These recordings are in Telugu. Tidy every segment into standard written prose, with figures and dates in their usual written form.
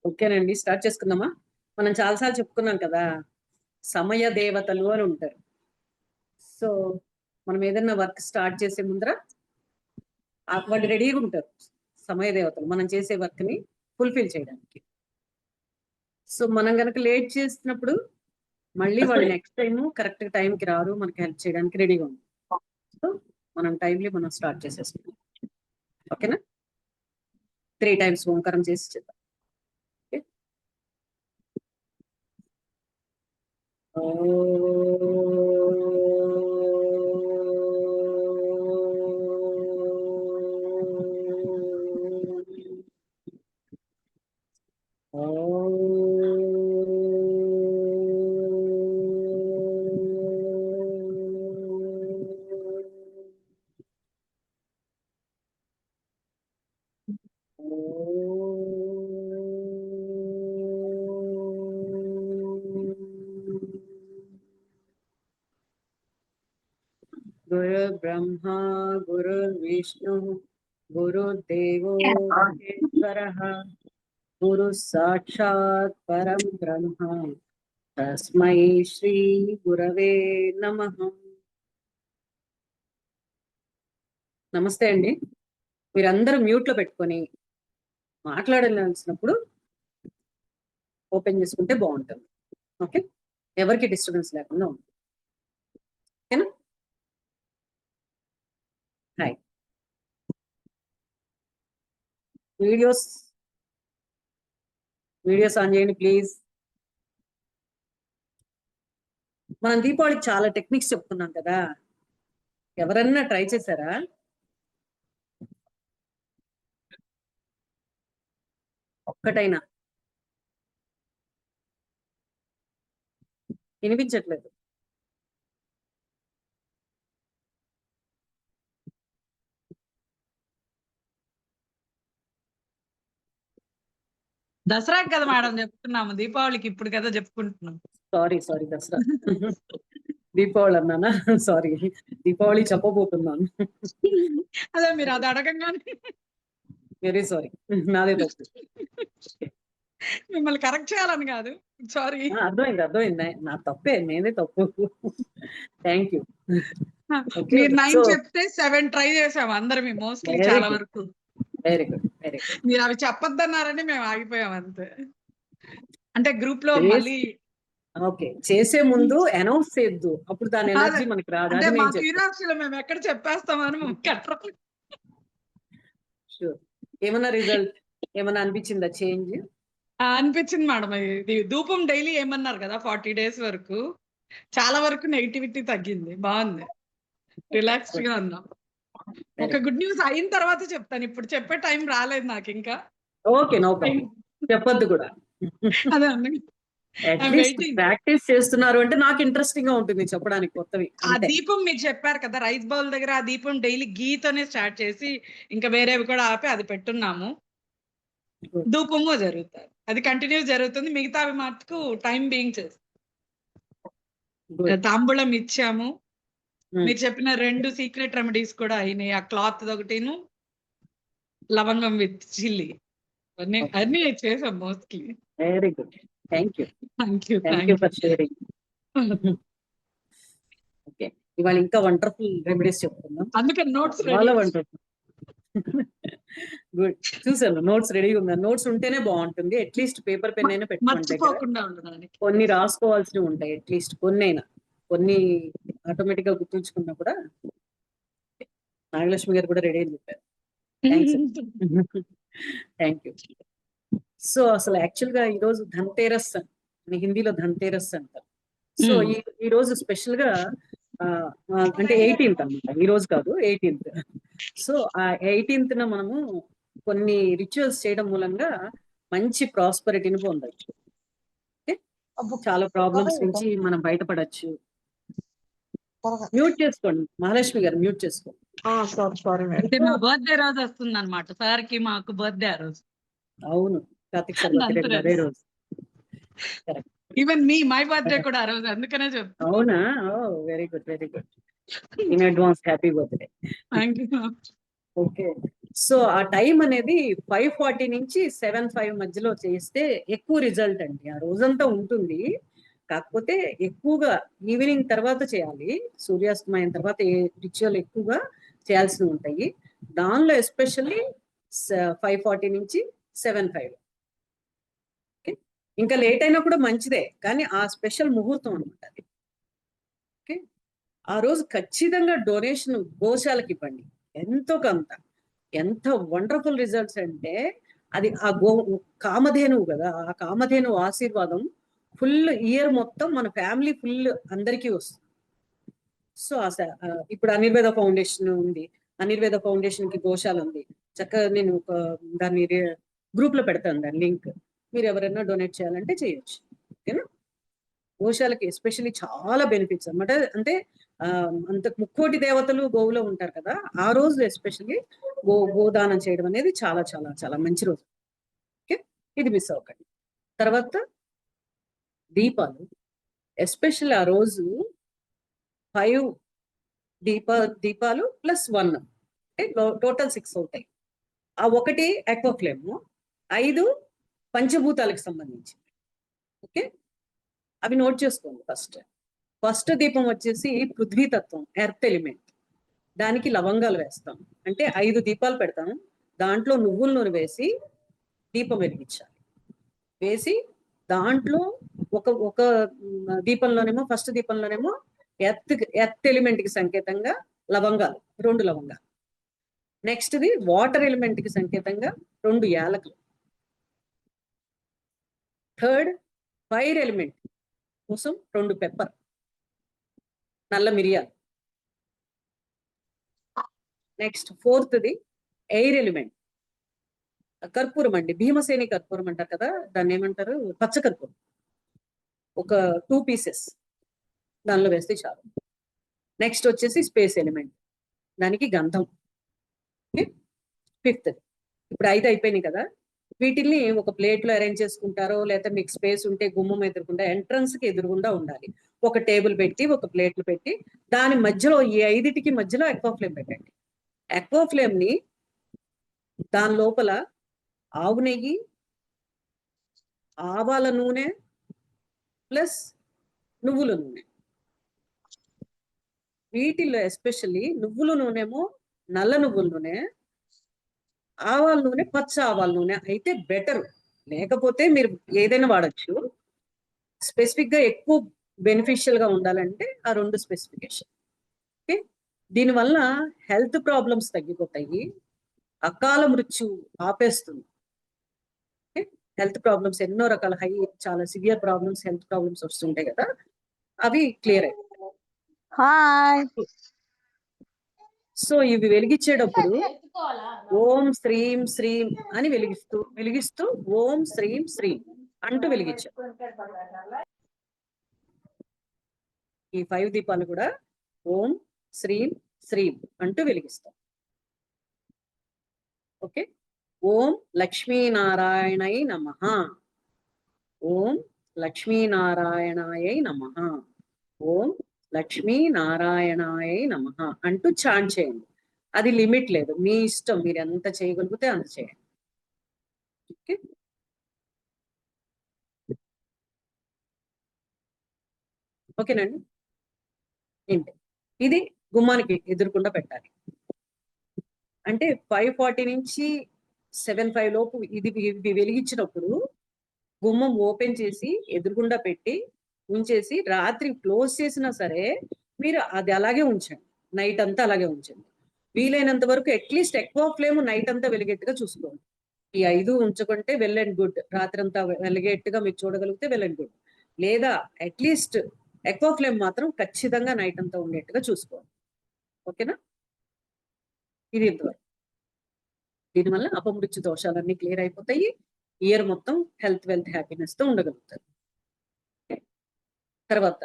ఓకేనండి, స్టార్ట్ చేసుకుందామా? మనం చాలాసార్లు చెప్పుకున్నాం కదా, సమయ దేవతలు అని ఉంటారు. సో మనం ఏదైనా వర్క్ స్టార్ట్ చేసే ముందర వాళ్ళు రెడీగా ఉంటారు, సమయ దేవతలు, మనం చేసే వర్క్ ని ఫుల్ఫిల్ చేయడానికి. సో మనం గనక లేట్ చేసినప్పుడు మళ్ళీ వాళ్ళు నెక్స్ట్ టైం కరెక్ట్ టైంకి రారు, మనకి హెల్ప్ చేయడానికి రెడీగా ఉంటారు. సో మనం టైంలీ మనం స్టార్ట్ చేసేసుకుంటాం. ఓకేనా? 3 times ఓంకారం చేసి చేద్దాం. गुरु ब्रह्मा गुरुर्विष्णु गुरुदेवो महेश्वरः गुरु साक्षात् परम ब्रह्म तस्मै श्री गुरवे नमः. నమస్తే అండి. మీరందరూ మ్యూట్ లో పెట్టుకొని మాట్లాడాల్సినప్పుడు ఓపెన్ చేసుకుంటే బాగుంటుంది. ఓకే, ఎవరికి డిస్టర్బెన్స్ లేకుండా ఉంటుంది. ఓకేనా? హాయ్. వీడియోస్ ఆన్ చేయండి ప్లీజ్. మనం దీపావళికి చాలా టెక్నిక్స్ చెప్తున్నాం కదా, ఎవరన్నా ట్రై చేశారా? ఒక్కటైనా? వినిపించట్లేదు. దసరాకి కదా మేడం చెప్తున్నాము, దీపావళికి ఇప్పుడు కదా చెప్పుకుంటున్నాం. సారీ దసరా దీపావళి అన్నానా? సారీ, దీపావళి చెప్పబోతున్నాను. అదే మీరు అది అడగంగానే వెరీ సారీ, నాదే తప్పు. మిమ్మల్ని కరెక్ట్ చేయాలని కాదు, సారీ. అర్థమైంది, నా తప్పే, నేనే తప్పు. Thank you. మీరు 9 చెప్తే 7 ట్రై చేసాము అందరం మోస్ట్లీ, చాలా వరకు. Very good. మీరు అవి చెప్పొద్దన్నారని మేము ఆగిపోయాం అంతే. అంటే గ్రూప్ లో మళ్ళీ ఓకే, చేసే ముందు అనౌన్స్ చేయొద్దు, అప్పుడు దాని ఎనర్జీ మనకి రాదు. అంటే మా క్యూరియాసిటీలో మేము ఎక్కడ చెప్పేస్తామని షూర్. ఏమన్నా రిజల్ట్ ఏమన్నా అనిపించిందా? చేంజ్ అనిపించింది మేడం. ఇది ధూపం డైలీ ఏమన్నారు కదా 40 days వరకు, చాలా వరకు నెగిటివిటీ తగ్గింది, బాగుంది, రిలాక్స్డ్ గా ఉన్నాం. ఒక గుడ్ న్యూస్ అయిన తర్వాత చెప్తాను, ఇప్పుడు చెప్పే టైం రాలేదు నాకు ఇంకా. ఓకే, నో ప్రాబ్లం, చెప్పొద్దు కూడా. అదే ప్రాక్టీస్ చేస్తున్నారు అంటే నాకు ఇంట్రెస్టింగ్ గా ఉంటుంది చెప్పడానికి కొత్తవి. ఆ దీపం మీరు చెప్పారు కదా రైస్ బౌల్ దగ్గర, ఆ దీపం డైలీ గీతోనే స్టార్ట్ చేసి ఇంకా వేరేవి కూడా ఆపి అది పెట్టున్నాము. ధూపము జరుగుతుంది, అది కంటిన్యూ జరుగుతుంది. మిగతావి మటుకు టైం బీయింగ్ చేస్తాం. తాంబూలం ఇచ్చాము. మీరు చెప్పిన 2 సీక్రెట్ రెమెడీస్ కూడా అయినాయి, ఆ క్లాత్ ఒకటిను లవంగం విత్ చిల్లీ, అన్ని చేసాం mostly. Very good, thank you for sharing. Okay, ఇవాళ ఇంకా వండర్ఫుల్ రెమెడీస్ చెప్తున్నాం, అందుకే నోట్స్ చాలా వండర్ఫుల్. గుడ్, చూసాను నోట్స్ రెడీగా ఉందా? నోట్స్ ఉంటేనే బాగుంటుంది, అట్లీస్ట్ పేపర్ పెన్ అయినా పెట్టుకోండి. కొన్ని రాసుకోవాల్సినవి ఉంటాయి, అట్లీస్ట్ కొన్ని ఆటోమేటిక్ గా గుర్తుంచుకున్నా కూడా. నాగలక్ష్మి గారు కూడా రెడీ అని చెప్పారు. Thank you. సో అసలు యాక్చువల్ గా ఈ రోజు ధన్తేరస్ అని హిందీలో ధన్తేరస్ అంటారు. సో ఈ రోజు స్పెషల్ గా అంటే 18th అన్నమాట, ఈ రోజు కాదు 18th. సో ఆ 18th మనము కొన్ని రిచువల్స్ చేయడం మూలంగా మంచి ప్రాస్పరిటీని పొందొచ్చు. చాలా ప్రాబ్లమ్స్ నుంచి మనం బయటపడచ్చు. మ్యూట్ చేసుకోండి మహాలక్ష్మి గారు, మ్యూట్ చేసుకోండి. అంటే మా బర్త్డే రోజు వస్తుంది అనమాట సార్ కి, మాకు బర్త్డే ఆ రోజు. అవును, కార్తిక్ సార్ బర్త్డే అదే రోజు. ఈవెన్ మై బర్త్డే కూడా ఆ రోజు, అందుకనే చెప్తా. అవునా? Very good in advance happy birthday. Thank you. Okay, so ఆ టైం అనేది 5:40 నుంచి 7:05 మధ్యలో చేస్తే ఎక్కువ రిజల్ట్ అండి. ఆ రోజంతా ఉంటుంది. కాకపోతే ఎక్కువగా ఈవినింగ్ తర్వాత చేయాలి. సూర్యాస్తమయం తర్వాత రిచువల్ ఎక్కువగా చేయాల్సినవి ఉంటాయి. దానిలో ఎస్పెషల్లీ 5:40 నుంచి 7:05. ఓకే. ఇంకా లేట్ అయినా కూడా మంచిదే. కానీ ఆ స్పెషల్ ముహూర్తం అనమాట అది. ఓకే. ఆ రోజు ఖచ్చితంగా డొనేషన్ గోశాలకి ఇవ్వండి. ఎంతో కొంత. ఎంత వండర్ఫుల్ రిజల్ట్స్ అంటే అది ఆ కామధేనువు కదా, ఆ కామధేనువు ఆశీర్వాదం ఫుల్ ఇయర్ మొత్తం మన ఫ్యామిలీ ఫుల్ అందరికీ వస్తుంది. సో ఇప్పుడు అనిర్వేద ఫౌండేషన్ ఉంది. అనిర్వేద ఫౌండేషన్ కి గోశాల ఉంది. చక్కగా నేను ఒక దాన్ని గ్రూప్ లో పెడతాను దాని లింక్. మీరు ఎవరైనా డొనేట్ చేయాలంటే చేయొచ్చు. ఓకేనా. గోశాలకి ఎస్పెషల్లీ చాలా బెనిఫిట్స్ అన్నమాట. అంటే అంత ముక్కోటి దేవతలు గోవులో ఉంటారు కదా, ఆ రోజు ఎస్పెషల్లీ గోదానం చేయడం అనేది చాలా చాలా చాలా మంచి రోజు. ఓకే. ఇది మిస్ అవ్వకండి. తర్వాత దీపాలు, ఎస్పెషల్లీ ఆ రోజు 5 దీపాలు ప్లస్ 1 అంటే టోటల్ 6 అవుతాయి. ఆ ఒకటి ఎక్వా ఫ్లేమ్, 5 పంచభూతాలకు సంబంధించి. ఓకే. అవి నోట్ చేసుకోండి. ఫస్ట్ దీపం వచ్చేసి పృథ్వీ తత్వం, ఎర్త్ ఎలిమెంట్. దానికి లవంగాలు వేస్తాం. అంటే 5 దీపాలు పెడతాం. దాంట్లో నువ్వుల నూనె వేసి దీపం వెలిగించాలి. వేసి దాంట్లో ఒక ఒక దీపంలోనేమో ఫస్ట్ దీపంలోనేమో ఎర్త్ ఎలిమెంట్ కి సంకేతంగా లవంగాలు, 2 లవంగాలు. నెక్స్ట్ది వాటర్ ఎలిమెంట్ కి సంకేతంగా 2 యాలకులు. థర్డ్ ఫైర్ ఎలిమెంట్ కోసం 2 పెప్పర్, నల్ల మిరియాలు. నెక్స్ట్ ఫోర్త్ది ఎయిర్ ఎలిమెంట్, కర్పూరం అండి. భీమసేని కర్పూరం అంటారు కదా, దాన్ని ఏమంటారు, పచ్చ కర్పూరం. ఒక 2 పీసెస్ దానిలో వేస్తే చాలు. నెక్స్ట్ వచ్చేసి స్పేస్ ఎలిమెంట్, దానికి గంధం. ఫిఫ్త్. ఇప్పుడు 5 అయిపోయినాయి కదా, వీటిల్ని ఒక ప్లేట్ లో అరేంజ్ చేసుకుంటారో, లేదా మీకు స్పేస్ ఉంటే గుమ్మం ఎదురుకుండా ఎంట్రన్స్ కి ఎదురుగుండా ఉండాలి. ఒక టేబుల్ పెట్టి ఒక ప్లేట్లు పెట్టి దాని మధ్యలో ఈ 5టికి మధ్యలో ఎక్వా ఫ్లేమ్ పెట్టండి. ఎక్వా ఫ్లేమ్ ని దాని లోపల ఆవు నెయ్యి, ఆవాల నూనె ప్లస్ నువ్వుల నూనె. వీటిల్లో ఎస్పెషల్లీ నువ్వుల నూనెమో నల్ల నువ్వుల నూనె, ఆవాల నూనె పచ్చ ఆవాల నూనె అయితే బెటర్. లేకపోతే మీరు ఏదైనా వాడచ్చు. స్పెసిఫిక్ గా ఎక్కువ బెనిఫిషియల్ గా ఉండాలంటే ఆ 2 స్పెసిఫికేషన్. ఓకే. దీనివల్ల హెల్త్ ప్రాబ్లమ్స్ తగ్గిపోతాయి. అకాల మృత్యు ఆపేస్తుంది. హెల్త్ ప్రాబ్లమ్స్ ఎన్నో రకాల చాలా సివియర్ ప్రాబ్లమ్స్, హెల్త్ ప్రాబ్లమ్స్ వస్తుంటాయి కదా, అవి క్లియర్ అయిపోతాయి. హాయ్. సో ఇవి వెలిగించేటప్పుడు ఓం శ్రీం శ్రీం అని వెలిగిస్తూ ఓం శ్రీం శ్రీం అంటూ వెలిగించాం. ఈ 5 దీపాలు కూడా ఓం శ్రీం శ్రీం అంటూ వెలిగిస్తాం. ఓకే. ఓం లక్ష్మీనారాయణై నమః, ఓం లక్ష్మీనారాయణాయై నమః, ఓం లక్ష్మీనారాయణాయై నమః అంటూ చాంట్ చేయండి. అది లిమిట్ లేదు, మీ ఇష్టం, మీరు ఎంత చేయగలిగితే అంత చేయండి. ఓకే. ఓకేనండి. ఏంటి ఇది గుమ్మానికి ఎదురుకుండా పెట్టాలి. అంటే 5:40 నుంచి 7:05 లోపు ఇది వెలిగించినప్పుడు గుమ్మం ఓపెన్ చేసి ఎదురుగుండా పెట్టి ఉంచేసి రాత్రి క్లోజ్ చేసినా సరే మీరు అది అలాగే ఉంచండి. నైట్ అంతా అలాగే ఉంచండి. వీలైనంత వరకు అట్లీస్ట్ ఎక్కువ ఫ్లేమ్ నైట్ అంతా వెలిగేట్టుగా చూసుకోండి. ఈ 5 ఉంచుకుంటే వెల్ అండ్ గుడ్. రాత్రి అంతా వెలిగేట్టుగా మీరు చూడగలిగితే వెల్ అండ్ గుడ్. లేదా అట్లీస్ట్ ఎక్కువ ఫ్లేమ్ మాత్రం ఖచ్చితంగా నైట్ అంతా ఉండేట్టుగా చూసుకోండి. ఓకేనా. ఇది ఇంతవరకు. దీనివల్ల అపమృత్యు దోషాలన్నీ క్లియర్ అయిపోతాయి. ఇయర్ మొత్తం హెల్త్, వెల్త్, హ్యాపీనెస్ తో ఉండగలుగుతారు. తర్వాత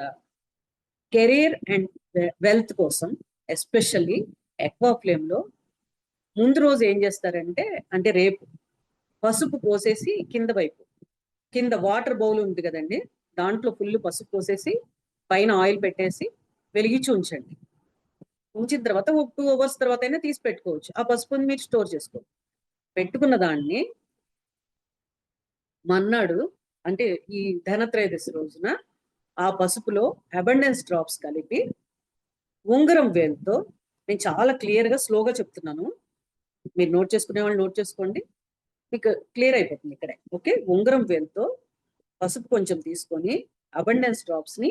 కెరీర్ అండ్ వెల్త్ కోసం ఎస్పెషల్లీ ఎక్వా ఫ్లేమ్ లో ముందు రోజు ఏం చేస్తారంటే, అంటే రేపు పసుపు పోసేసి కింద వాటర్ బౌల్ ఉంది కదండి, దాంట్లో ఫుల్ పసుపు పోసేసి పైన ఆయిల్ పెట్టేసి వెలిగించి ఉంచండి. ఉంచిన తర్వాత ఒక 2 అవర్స్ తర్వాత అయినా తీసి పెట్టుకోవచ్చు. ఆ పసుపుని మీరు స్టోర్ చేసుకోవచ్చు. పెట్టుకున్న దాన్ని మన్నాడు అంటే ఈ ధనత్రయోదశి రోజున ఆ పసుపులో అబండెన్స్ డ్రాప్స్ కలిపి ఉంగరం వేలుతో, నేను చాలా క్లియర్ గా స్లోగా చెప్తున్నాను, మీరు నోట్ చేసుకునే వాళ్ళు నోట్ చేసుకోండి, మీకు క్లియర్ అయిపోతుంది ఇక్కడే. ఓకే, ఉంగరం వేలుతో పసుపు కొంచెం తీసుకొని అబండెన్స్ డ్రాప్స్ ని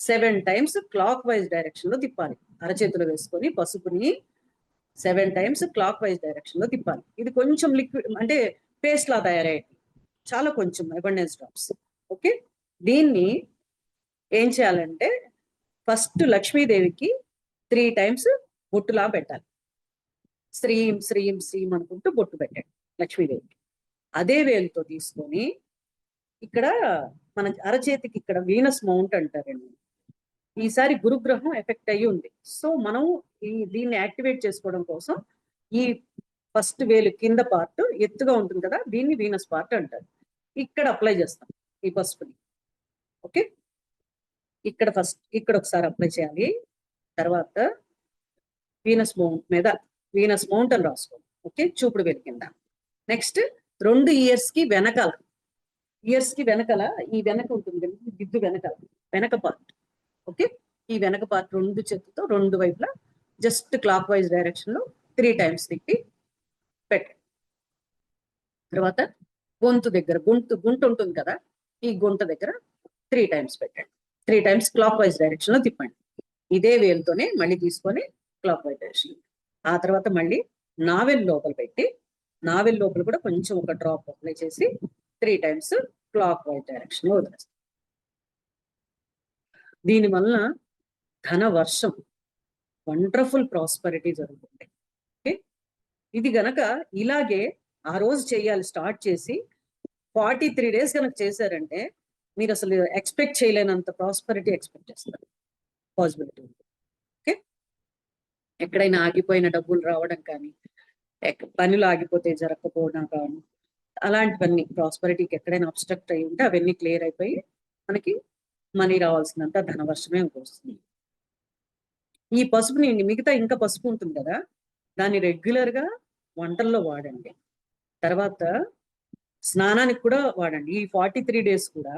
7 టైమ్స్ క్లాక్ వైజ్ డైరెక్షన్ లో తిప్పాలి. అరచేతిలో వేసుకొని పసుపుని 7 టైమ్స్ క్లాక్ వైజ్ డైరెక్షన్ లో తిప్పాలి. ఇది కొంచెం లిక్విడ్ అంటే పేస్ట్ లా తయారయ్యేది, చాలా కొంచెం అబండెన్స్ డ్రాప్స్. ఓకే, దీన్ని ఏం చేయాలంటే ఫస్ట్ లక్ష్మీదేవికి 3 టైమ్స్ బొట్టులా పెట్టాలి. శ్రీం శ్రీం శ్రీం అనుకుంటూ బొట్టు పెట్టండి లక్ష్మీదేవికి. అదే వేలుతో తీసుకొని ఇక్కడ మన అరచేతికి ఇక్కడ వీనస్ మౌంట్ అంటారండి. ఈసారి గురుగ్రహం ఎఫెక్ట్ అయ్యి ఉంది. సో మనం దీన్ని యాక్టివేట్ చేసుకోవడం కోసం ఈ ఫస్ట్ వేలు కింద పార్ట్ ఎత్తుగా ఉంటుంది కదా, దీన్ని వీనస్ పార్ట్ అంటారు. ఇక్కడ అప్లై చేస్తాం ఈ పసుపుని. ఓకే, ఇక్కడ ఫస్ట్ ఇక్కడ ఒకసారి అప్లై చేయాలి. తర్వాత వీనస్ మౌంట్ మీద వీనస్ మౌంట్ అని రాసుకోండి. ఓకే, చూపుడు వేలు కింద. నెక్స్ట్ 2 ఇయర్స్ కి వెనకాల, ఈ వెనక ఉంటుంది కదా, దిద్దు వెనక పార్ట్. ఓకే, ఈ వెనక పార్ట్ 2 చేతులతో 2 వైపులా జస్ట్ క్లాక్ వైజ్ డైరెక్షన్ లో 3 టైమ్స్ తిప్పి పెట్టండి. తర్వాత గొంతు దగ్గర గుంట ఉంటుంది కదా, ఈ గుంట దగ్గర 3 టైమ్స్ పెట్టండి. 3 టైమ్స్ క్లాక్ వైజ్ డైరెక్షన్ లో తిప్పండి. ఇదే వేలుతోనే మళ్ళీ తీసుకొని క్లాక్ వైజ్ డైరెక్షన్. ఆ తర్వాత మళ్ళీ నావెల్ లోపల పెట్టి, నావెల్ లోపల కూడా కొంచెం ఒక డ్రాప్ అప్లై చేసి 3 టైమ్స్ క్లాక్ వైజ్ డైరెక్షన్ లో వదిలేస్తాం. దీనివల్ల ధన వర్షం, వండర్ఫుల్ ప్రాస్పరిటీ జరుగుతుంది. ఓకే, ఇది గనక ఇలాగే ఆ రోజు చేయాలి, స్టార్ట్ చేసి 43 డేస్ కనుక చేశారంటే మీరు అసలు ఎక్స్పెక్ట్ చేయలేనంత ప్రాస్పరిటీ ఎక్స్పెక్ట్ చేస్తారు, పాసిబిలిటీ ఉంది. ఓకే, ఎక్కడైనా ఆగిపోయిన డబ్బులు రావడం కానీ, పనులు ఆగిపోతే జరగకపోవడం కానీ, అలాంటివన్నీ ప్రాస్పరిటీకి ఎక్కడైనా అబ్స్ట్రక్ట్ అయి ఉంటే అవన్నీ క్లియర్ అయిపోయి మనకి మనీ రావాల్సినంత ధనవర్షమే వస్తుంది. ఈ పసుపుని మిగతా ఇంకా పసుపు ఉంటుంది కదా, దాన్ని రెగ్యులర్ గా వంటల్లో వాడండి. తర్వాత స్నానానికి కూడా వాడండి. ఈ 43 డేస్ కూడా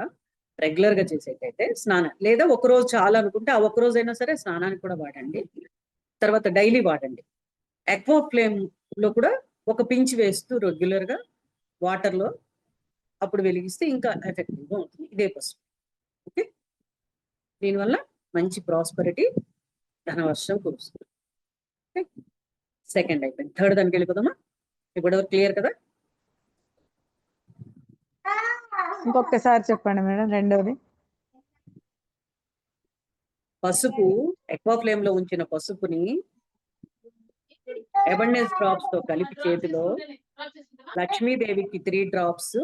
రెగ్యులర్ గా చేసేటైతే స్నానం, లేదా ఒక రోజు చాలా అనుకుంటే ఆ ఒక్క రోజు అయినా సరే స్నానానికి కూడా వాడండి. తర్వాత డైలీ వాడండి. ఎక్వా ఫ్లేమ్ లో కూడా ఒక పించ్ వేస్తూ రెగ్యులర్ గా వాటర్ లో అప్పుడు వెలిగిస్తే ఇంకా ఎఫెక్టివ్ గా ఉంటుంది ఇదే పసుపు. ఓకే, దీనివల్ల మంచి ప్రాస్పరిటీ, ధనవర్షం కురుస్తుంది. ఓకే, సెకండ్ అయిపోయింది. థర్డ్ దానికి వెళ్ళిపోదామా? ఇప్పుడు క్లియర్ కదా? ఇంకొకసారి చెప్పండి మేడం రెండోది. పసుపు, ఎక్వా ఫ్లేమ్ లో ఉంచిన పసుపుని అబండెన్స్ డ్రాప్స్ తో కలిపి చేతిలో లక్ష్మీదేవికి 3 డ్రాప్స్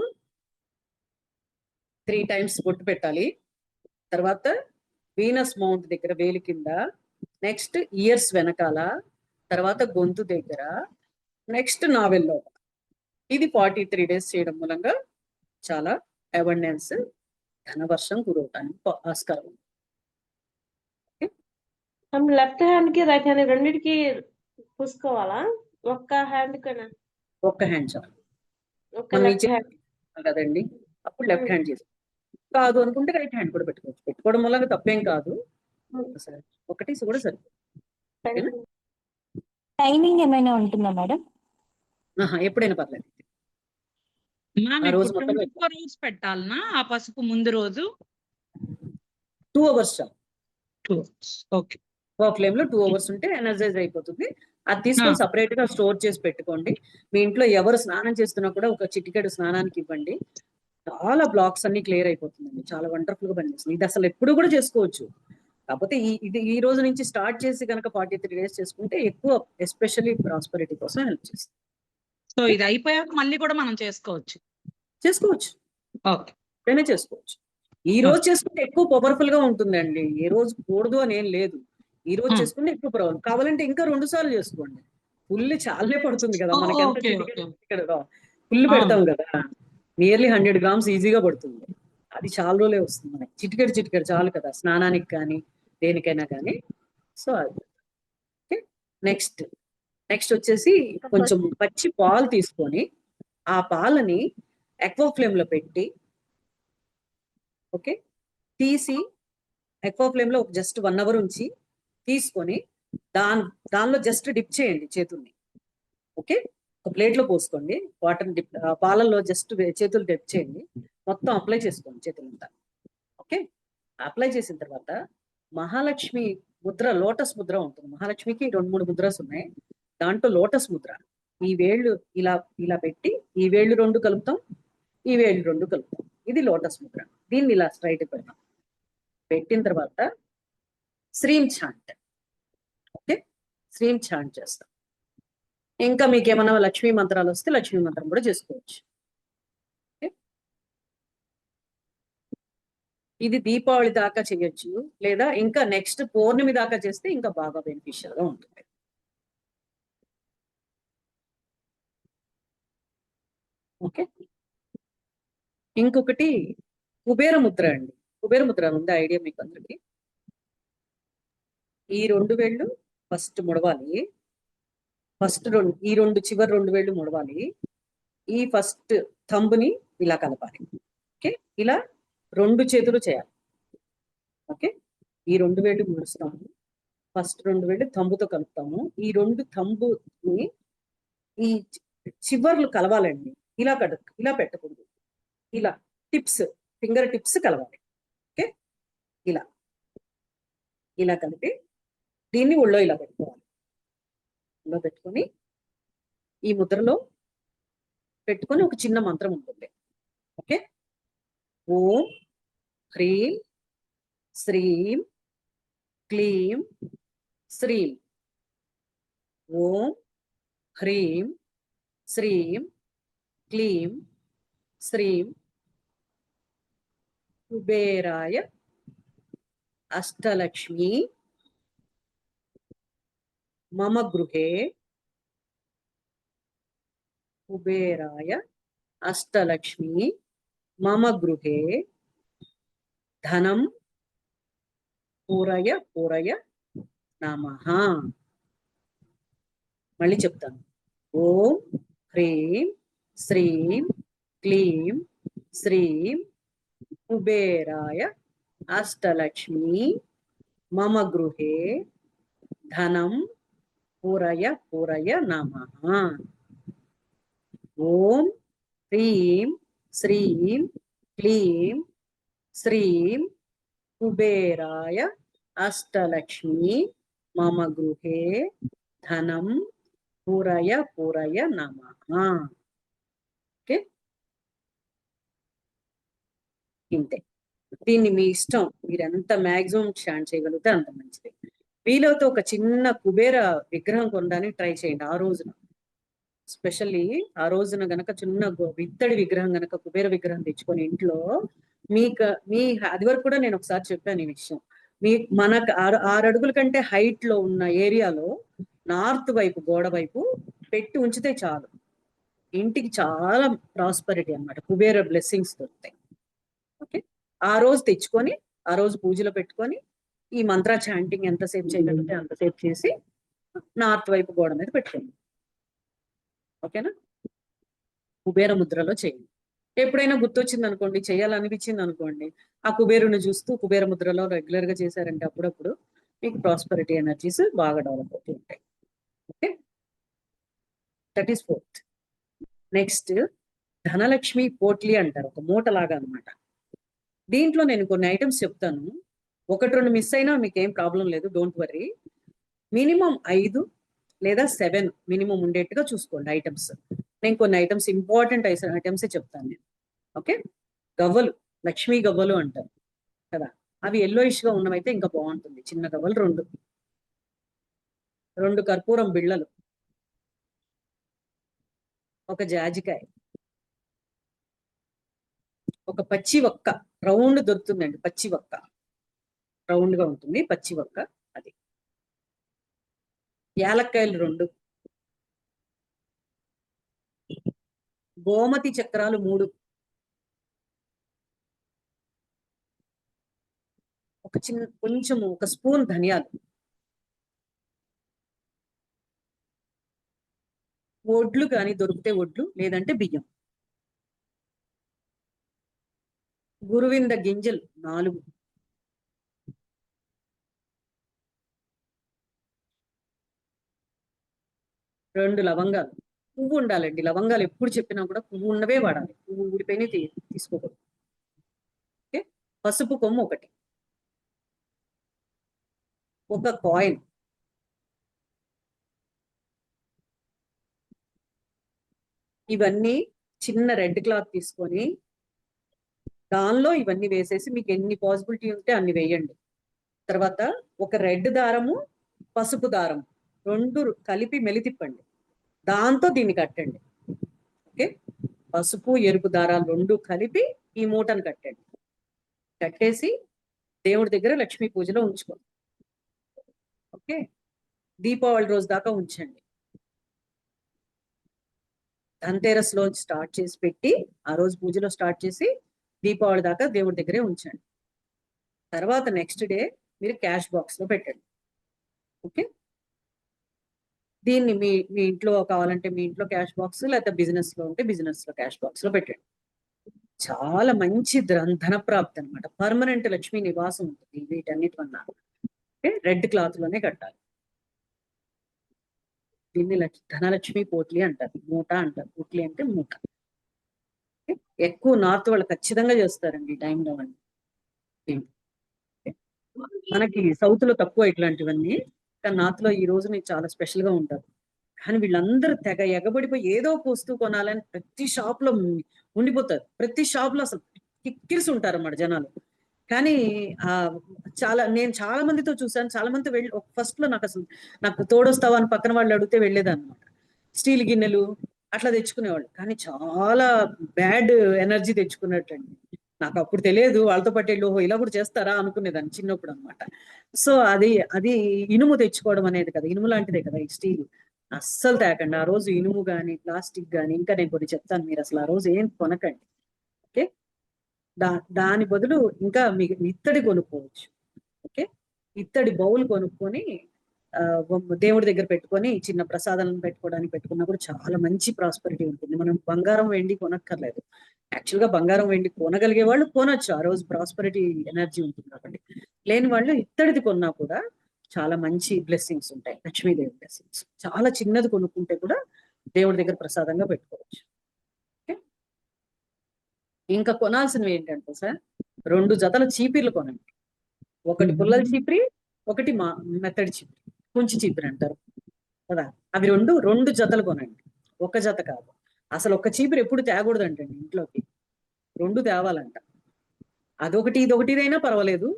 3 టైమ్స్ బొట్టు పెట్టాలి. తర్వాత వీనస్ మౌంట్ దగ్గర వేలు కింద, నెక్స్ట్ ఇయర్స్ వెనకాల, తర్వాత గొంతు దగ్గర, నెక్స్ట్ నావెల్లో. ఇది 43 డేస్ చేయడం మూలంగా చాలా అబండెన్స్, ధనవర్షం గురవటానికి ఆస్కారం ఉంది. లెఫ్ట్ హ్యాండ్ కి రైట్ హ్యాండ్ రెండింటికి పూసుకోవాలా? ఒక్క హ్యాండ్ కన్నా? ఒక్క హ్యాండ్ చాలు. ఒక్క మనం లెఫ్ట్ హ్యాండ్ కదండి, అప్పుడు లెఫ్ట్ హ్యాండ్ చేసి కాదు అనుకుంటే రైట్ హ్యాండ్ కూడా పెట్టుకోవచ్చు. పెట్టుకోవడం వల్ల తప్పేం కాదు. ఒకటి కూడా సరే. టైమింగ్ ఏమైనా ఉంటుందా మేడం? ఎప్పుడైనా పర్లేదు. మ్యామ్, ఆ రోజు ఇప్పుడు మొత్తం 24 hours పెట్టాలనా ఆ పసుపు ముందు రోజు? 2 అవర్స్ చాలు. 2 hours. ఓకే, ఫ్లేమ్ లో 2 అవర్స్ ఉంటే ఎనర్జైజ్ అయిపోతుంది. అది తీసుకొని సపరేట్ గా స్టోర్ చేసి పెట్టుకోండి. మీ ఇంట్లో ఎవరు స్నానం చేస్తున్నా కూడా ఒక చిటికెడు స్నానానికి ఇవ్వండి. చాలా బ్లాక్స్ అన్ని క్లియర్ అయిపోతుందండి. చాలా వండర్ఫుల్ గా పనిచేస్తుంది. ఇది అసలు ఎప్పుడు కూడా చేసుకోవచ్చు. కాకపోతే ఈ రోజు నుంచి స్టార్ట్ చేసి కనుక 43 డేస్ చేసుకుంటే ఎక్కువ, ఎస్పెషల్లీ ప్రాస్పరిటీ కోసం హెల్ప్ చేస్తుంది. సో ఇది అయిపోయాక మళ్ళీ కూడా మనం చేసుకోవచ్చు. ఓకే, చేసుకోవచ్చు. ఈ రోజు చేసుకుంటే ఎక్కువ పవర్ఫుల్ గా ఉంటుందండి. ఏ రోజు కూడదు అని ఏం లేదు. ఈ రోజు చేసుకుంటే ఎక్కువ పవర్ఫుల్. కావాలంటే ఇంకా 2 సార్లు చేసుకోండి. ఫుల్ చాలే పడుతుంది కదా మనకి, ఎంత ఫుల్ పెడతాం కదా, నియర్లీ 100 grams ఈజీగా పడుతుంది. అది చాలా రోజులే వస్తుంది మనకి. చిటికెడు చాలు కదా స్నానానికి కానీ దేనికైనా కానీ. సో అది నెక్స్ట్ నెక్స్ట్ వచ్చేసి కొంచెం పచ్చి పాలు తీసుకొని ఆ పాలని ఎక్వా ఫ్లేమ్ లో పెట్టి, ఓకే, తీసి ఎక్వా ఫ్లేమ్ లో జస్ట్ 1 అవర్ ఉంచి తీసుకొని దానిలో జస్ట్ డిప్ చేయండి చేతుల్ని. ఓకే, ఒక ప్లేట్ లో పోసుకోండి, వాటర్ డిప్, పాలల్లో జస్ట్ చేతులు డిప్ చేయండి, మొత్తం అప్లై చేసుకోండి చేతులంతా. ఓకే, అప్లై చేసిన తర్వాత మహాలక్ష్మి ముద్ర, లోటస్ ముద్ర ఉంటుంది. మహాలక్ష్మికి 2-3 ముద్రస్ ఉన్నాయి, దాంట్లో లోటస్ ముద్ర. ఈ వేళ్ళు ఇలా ఇలా పెట్టి ఈ వేళ్ళు 2 కలుపుతాం, ఈ వేళ్ళు 2 కలుపుతాం. ఇది లోటస్ ముద్ర. దీన్ని ఇలా స్ట్రైట్ పెడతాం. పెట్టిన తర్వాత శ్రీం ఛాంట్, ఓకే, శ్రీం ఛాంట్ చేస్తాం. ఇంకా మీకు ఏమైనా లక్ష్మీ మంత్రాలు వస్తే లక్ష్మీ మంత్రం కూడా చేసుకోవచ్చు. ఓకే, ఇది దీపావళి దాకా చేయొచ్చు, లేదా ఇంకా నెక్స్ట్ పౌర్ణమి దాకా చేస్తే ఇంకా బాగా బెనిఫిషియల్ గా ఉంటుంది. ఓకే, ఇంకొకటి కుబేర ముద్ర అండి. కుబేర ముద్ర ఉంది ఐడియా మీకు అందరికి? ఈ 2 వేళ్ళు ఫస్ట్ ముడవాలి, ఈ 2 చివరి 2 వేళ్ళు ముడవాలి, ఈ ఫస్ట్ థంబ్ని ఇలా కలపాలి. ఓకే, ఇలా 2 చేతులు చేయాలి. ఓకే, ఈ 2 వేళ్ళు ముడుస్తాము, ఫస్ట్ 2 వేళ్ళు థంబుతో కలుపుతాము, ఈ 2 థంబుని ఈ చివర్లు కలవాలండి. ఇలా ఇలా పెట్టకూడదు, ఇలా టిప్స్, ఫింగర్ టిప్స్ కలవాలి. ఓకే, ఇలా ఇలా కలిపి దీన్ని ఒళ్ళో ఇలా పెట్టుకోవాలి. ఒళ్ళో పెట్టుకొని ఈ ముద్రలో పెట్టుకొని ఒక చిన్న మంత్రం ఉంటుంది. ఓకే, ఓం హ్రీం శ్రీం క్లీం శ్రీం. ఓం హ్రీం శ్రీం క్లీం శ్రీం కుబేరాయ అష్టలక్ష్మి మమ గృహే. కుబేరాయ అష్టలక్ష్మి మమ గృహే ధనం పూరయ పూరయ నమః. మళ్ళీ చెప్తాను. ఓం హ్రీం శ్రీం క్లీం శ్రీం కుబేరాయ అష్టలక్ష్మి మమ గృహే ధనం పూరయ పూరయ నమః. ఓం హ్రీం శ్రీం క్లీం శ్రీం కుబేరాయ అష్టలక్ష్మి మమ గృహే ధనం పూరయ పూరయ నమః. ఓకే, ఇంతే. దీన్ని మీ ఇష్టం, మీరు ఎంత మ్యాక్సిమం ఛాంట్ చేయగలిగితే అంత మంచిది. వీలైతే ఒక చిన్న కుబేర విగ్రహం కొనడానికి ట్రై చేయండి ఆ రోజున. స్పెషల్లీ ఆ రోజున గనక చిన్న ఇత్తడి విగ్రహం గనక, కుబేర విగ్రహం తెచ్చుకొని ఇంట్లో మీ అది వరకు కూడా నేను ఒకసారి చెప్పాను ఈ విషయం. మనకు 6 అడుగుల కంటే హైట్ లో ఉన్న ఏరియాలో నార్త్ వైపు గోడ వైపు పెట్టి ఉంచితే చాలు, ఇంటికి చాలా ప్రాస్పరిటీ అన్నమాట, కుబేర బ్లెస్సింగ్స్ దొరుకుతాయి. ఓకే, ఆ రోజు తెచ్చుకొని ఆ రోజు పూజలో పెట్టుకొని ఈ మంత్ర చాంటింగ్ ఎంతసేపు చేయగలిగితే అంతసేపు చేసి నార్త్ వైపు గోడ మీద పెట్టుకోండి. ఓకేనా, కుబేర ముద్రలో చేయండి. ఎప్పుడైనా గుర్తొచ్చింది అనుకోండి, చేయాలనిపించింది అనుకోండి, ఆ కుబేరుని చూస్తూ కుబేర ముద్రలో రెగ్యులర్ గా చేశారంటే అప్పుడప్పుడు మీకు ప్రాస్పరిటీ ఎనర్జీస్ బాగా డెవలప్ అవుతూ ఉంటాయి. Okay, that is 4th. Next Dhanalakshmi potli అంటారు, ఒక మూట లాగా అనమాట. దీంట్లో నేను కొన్ని ఐటమ్స్ చెప్తాను, 1-2 మిస్ అయినా మీకు ఏం ప్రాబ్లం లేదు, డోంట్ వర్రీ. మినిమం 5 లేదా 7 మినిమం ఉండేట్టుగా చూసుకోండి ఐటమ్స్. నేను కొన్ని ఐటమ్స్, ఇంపార్టెంట్ ఐటమ్సే చెప్తాను నేను. ఓకే, గవ్వలు, లక్ష్మీ గవ్వలు అంటారు కదా, అవి yellowish గా ఉన్నవైతే ఇంకా బాగుంటుంది. చిన్న గవ్వలు 2 కర్పూరం బిళ్ళలు, ఒక జాజికాయ, ఒక పచ్చి వక్క రౌండ్ దొరుకుతుందండి, పచ్చి వక్క రౌండ్ గా ఉంటుంది, పచ్చి వక్క అది. యాలక్కాయలు 2, గోమతి చక్రాలు 3, కొంచెం ఒక స్పూన్ ధనియాలు, ఒడ్లు కానీ దొరికితే ఒడ్లు, లేదంటే బియ్యం. గురువింద గింజలు 4. రెండు లవంగాలు. పువ్వు ఉండాలండి. లవంగాలు ఎప్పుడు చెప్పినా కూడా పువ్వు ఉన్నవే వాడాలి. పువ్వు ఊడిపోయిన తీసుకోకూడదు. ఓకే. పసుపు కొమ్ము 1. ఒక కాయిన్. ఇవన్నీ చిన్న రెడ్ క్లాత్ తీసుకొని దానిలో ఇవన్నీ వేసేసి మీకు ఎన్ని పాసిబిలిటీ ఉంటే అన్ని వేయండి. తర్వాత ఒక రెడ్ దారము, పసుపు దారం 2 కలిపి మెలితిప్పండి. దాంతో దీన్ని కట్టండి. ఓకే. పసుపు ఎరుపు దారాలు 2 కలిపి ఈ మూటను కట్టండి. కట్టేసి దేవుడి దగ్గర లక్ష్మీ పూజలో ఉంచుకోండి. ఓకే. దీపావళి రోజు దాకా ఉంచండి. ధన్తేరస్ లో స్టార్ట్ చేసి పెట్టి ఆ రోజు పూజలో స్టార్ట్ చేసి దీపావళి దాకా దేవుడి దగ్గరే ఉంచండి. తర్వాత నెక్స్ట్ డే మీరు క్యాష్ బాక్స్ లో పెట్టండి. ఓకే. దీన్ని మీ మీ ఇంట్లో కావాలంటే మీ ఇంట్లో క్యాష్ బాక్స్, లేకపోతే బిజినెస్ లో ఉంటే బిజినెస్ లో క్యాష్ బాక్స్ లో పెట్టండి. చాలా మంచి ధన ప్రాప్తి అనమాట. పర్మనెంట్ లక్ష్మీ నివాసం ఉంటుంది వీటన్నిటి వల్ల. రెడ్ క్లాత్ లోనే కట్టాలి. దీన్ని ధనలక్ష్మి పోట్లి అంటారు, మూట అంటారు. పోట్లి అంటే మూట. ఎక్కువ నార్త్ వాళ్ళు ఖచ్చితంగా చేస్తారండి ఈ టైంలో అండి. మనకి సౌత్ లో తక్కువ ఇట్లాంటివన్నీ, కానీ నార్త్ లో ఈ రోజు నేను చాలా స్పెషల్ గా ఉంటారు. కానీ వీళ్ళందరూ తెగ ఎగబడిపోయి ఏదో ఒక వస్తువు కొనాలని ప్రతి షాప్ లో ఉండిపోతారు. ప్రతి షాప్ లో అసలు కిక్కిరిసి ఉంటారు అన్నమాట జనాలు. కానీ నేను చాలా మందితో చూసాను. చాలా మందితో వెళ్ళి ఫస్ట్ లో నాకు తోడొస్తావా అని పక్కన వాళ్ళు అడిగితే వెళ్ళేదన్నమాట. స్టీల్ గిన్నెలు అట్లా తెచ్చుకునేవాళ్ళు. కానీ చాలా బ్యాడ్ ఎనర్జీ తెచ్చుకున్నట్టండి. నాకు అప్పుడు తెలియదు. వాళ్ళతో పాటు వెళ్ళి ఓహో ఇలా కూడా చేస్తారా అనుకునేదాన్ని చిన్నప్పుడు అనమాట. సో అది ఇనుము తెచ్చుకోవడం అనేది కదా, ఇనుము లాంటిదే కదా ఈ స్టీల్. అస్సలు తేకండి ఆ రోజు. ఇనుము కానీ ప్లాస్టిక్ కానీ, ఇంకా నేను కొన్ని చెప్తాను, మీరు అసలు ఆ రోజు ఏం కొనకండి. ఓకే. దాని బదులు ఇంకా మీకు ఇత్తడి కొనుక్కోవచ్చు. ఓకే. ఇత్తడి బౌల్ కొనుక్కొని దేవుడి దగ్గర పెట్టుకొని చిన్న ప్రసాదాలను పెట్టుకున్నా కూడా చాలా మంచి ప్రాస్పరిటీ ఉంటుంది. మనం బంగారం వెండి కొనక్కర్లేదు. యాక్చువల్ గా బంగారం వెండి కొనగలిగే వాళ్ళు కొనొచ్చు, ఆ రోజు ప్రాస్పరిటీ ఎనర్జీ ఉంటుంది కాబట్టి. లేని వాళ్ళు ఇత్తడిది కొన్నా కూడా చాలా మంచి బ్లెస్సింగ్స్ ఉంటాయి, లక్ష్మీదేవి బ్లెస్సింగ్స్. చాలా చిన్నది కొనుక్కుంటే కూడా దేవుడి దగ్గర ప్రసాదంగా పెట్టుకోవచ్చు. ఓకే. ఇంకా కొనాల్సినవి ఏంటంటే సార్, 2 జతల చీపిర్లు కొనండి. ఒకటి పుల్లల చీపిరి, ఒకటి మెత్తడి చీపిరి, కుంచి చీపిరి అంటారు కదా. అవి 2 జతలు కొనండి. ఒక జత కాదు. అసలు ఒక చీపిరి ఎప్పుడు తేకూడదు అంటండి ఇంట్లోకి. 2 తేవాలంట. అదొకటి ఇదొకటిదైనా పర్వాలేదు.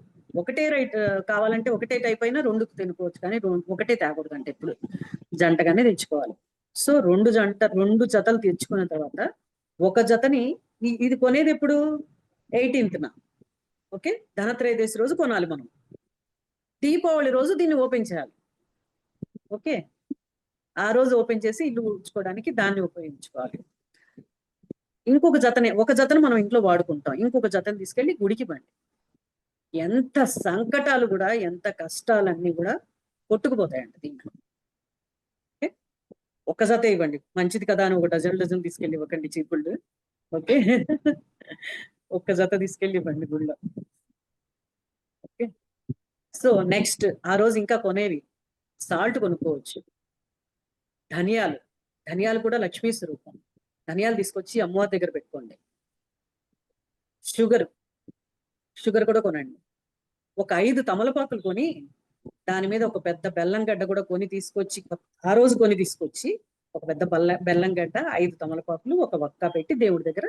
ఒకటే రైట్ కావాలంటే ఒకటే టైప్ అయినా 2 తినుకోవచ్చు, కానీ ఒకటే తేకూడదు అంటే ఎప్పుడు జంటగానే తెచ్చుకోవాలి. సో 2 జతలు తెచ్చుకున్న తర్వాత ఒక జతని ఇది కొనేది ఎప్పుడు 18న. ఓకే. ధనత్రయోదశి రోజు కొనాలి మనం. దీపావళి రోజు దీన్ని ఓపెన్ చేయాలి. ఓకే. ఆ రోజు ఓపెన్ చేసి ఇల్లు ఊడ్చుకోవడానికి దాన్ని ఉపయోగించుకోవాలి. ఒక జతను మనం ఇంట్లో వాడుకుంటాం. ఇంకొక జతను తీసుకెళ్లి గుడికి పండి. ఎంత సంకటాలు కూడా, ఎంత కష్టాలన్నీ కూడా కొట్టుకుపోతాయండి దీంట్లో. ఓకే. ఒక జత ఇవ్వండి, మంచిది కదా అని ఒక డజన్ తీసుకెళ్ళి ఇవ్వకండి చీపుళ్ళు. ఓకే. ఒక్క జత తీసుకెళ్ళి ఇవ్వండి గుడిలో. ఓకే. సో నెక్స్ట్ ఆ రోజు ఇంకా కొనేవి సాల్ట్ కొనుక్కోవచ్చు. ధనియాలు కూడా లక్ష్మీ స్వరూపం. ధనియాలు తీసుకొచ్చి అమ్మవారి దగ్గర పెట్టుకోండి. షుగర్ కూడా కొనండి. ఒక 5 తమలపాకులు కొని దాని మీద ఒక పెద్ద బెల్లం గడ్డ కూడా తీసుకొచ్చి ఆ రోజు తీసుకొచ్చి ఒక పెద్ద బెల్లం గడ్డ, 5 తమలపాకులు, ఒక వక్క పెట్టి దేవుడి దగ్గర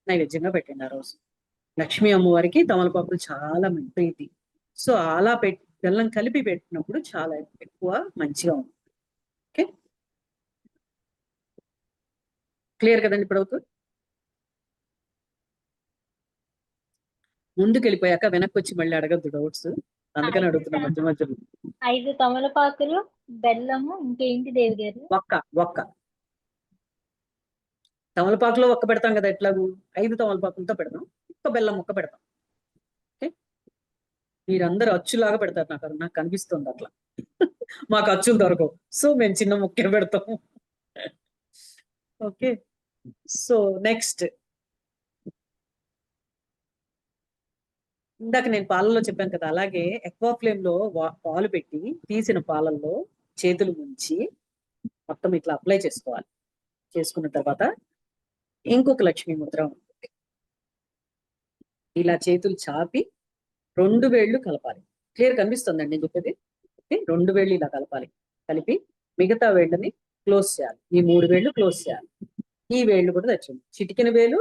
నైవేద్యంగా పెట్టండి. ఆ రోజు లక్ష్మీ అమ్మవారికి తమలపాకులు చాలా ప్రీతి. సో అలా బెల్లం కలిపి పెట్టినప్పుడు చాలా ఎక్కువ మంచిగా ఉంది. ఓకే. క్లియర్ కదండి ఇప్పుడు అవుతుంది. ముందుకు వెళ్ళిపోయాక వెనక్కి వచ్చి మళ్ళీ అడగద్దు డౌట్స్, అందుకని అడుగుతున్నా మధ్య మధ్యలో. 5 తమలపాకులు, బెల్లము, ఇంకేంటి దేవి గారు? ఒక్క తమలపాకులో ఒక్క పెడతాం కదా, ఎట్లాగూ 5 తమలపాకులతో పెడతాం. ఒక్క బెల్లం ముక్క పెడతాం. ఓకే. మీరందరూ అచ్చులాగా పెడతారు, నాకు కనిపిస్తుంది అట్లా. మాకు అచ్చులు దొరకవు, సో మేము చిన్న ముక్కే పెడతాం. ఓకే. సో నెక్స్ట్ ఇందాక నేను పాలలో చెప్పాను కదా, అలాగే ఎక్వా ఫ్లేమ్ లో పాలు పెట్టి తీసిన పాలల్లో చేతులు ముంచి మొత్తం ఇట్లా అప్లై చేసుకోవాలి. చేసుకున్న తర్వాత ఇంకొక లక్ష్మీ ముద్ర ఉంటుంది. ఇలా చేతులు చాపి 2 వేళ్ళు కలపాలి. క్లియర్ కనిపిస్తుందండి నేను చెప్పేది? ఓకే, 2 వేళ్ళు ఇలా కలపాలి. కలిపి మిగతా వేళ్ళని క్లోజ్ చేయాలి. ఈ 3 వేళ్ళు క్లోజ్ చేయాలి. ఈ వేళ్ళు కూడా తెచ్చండి. చిటికెన వేలు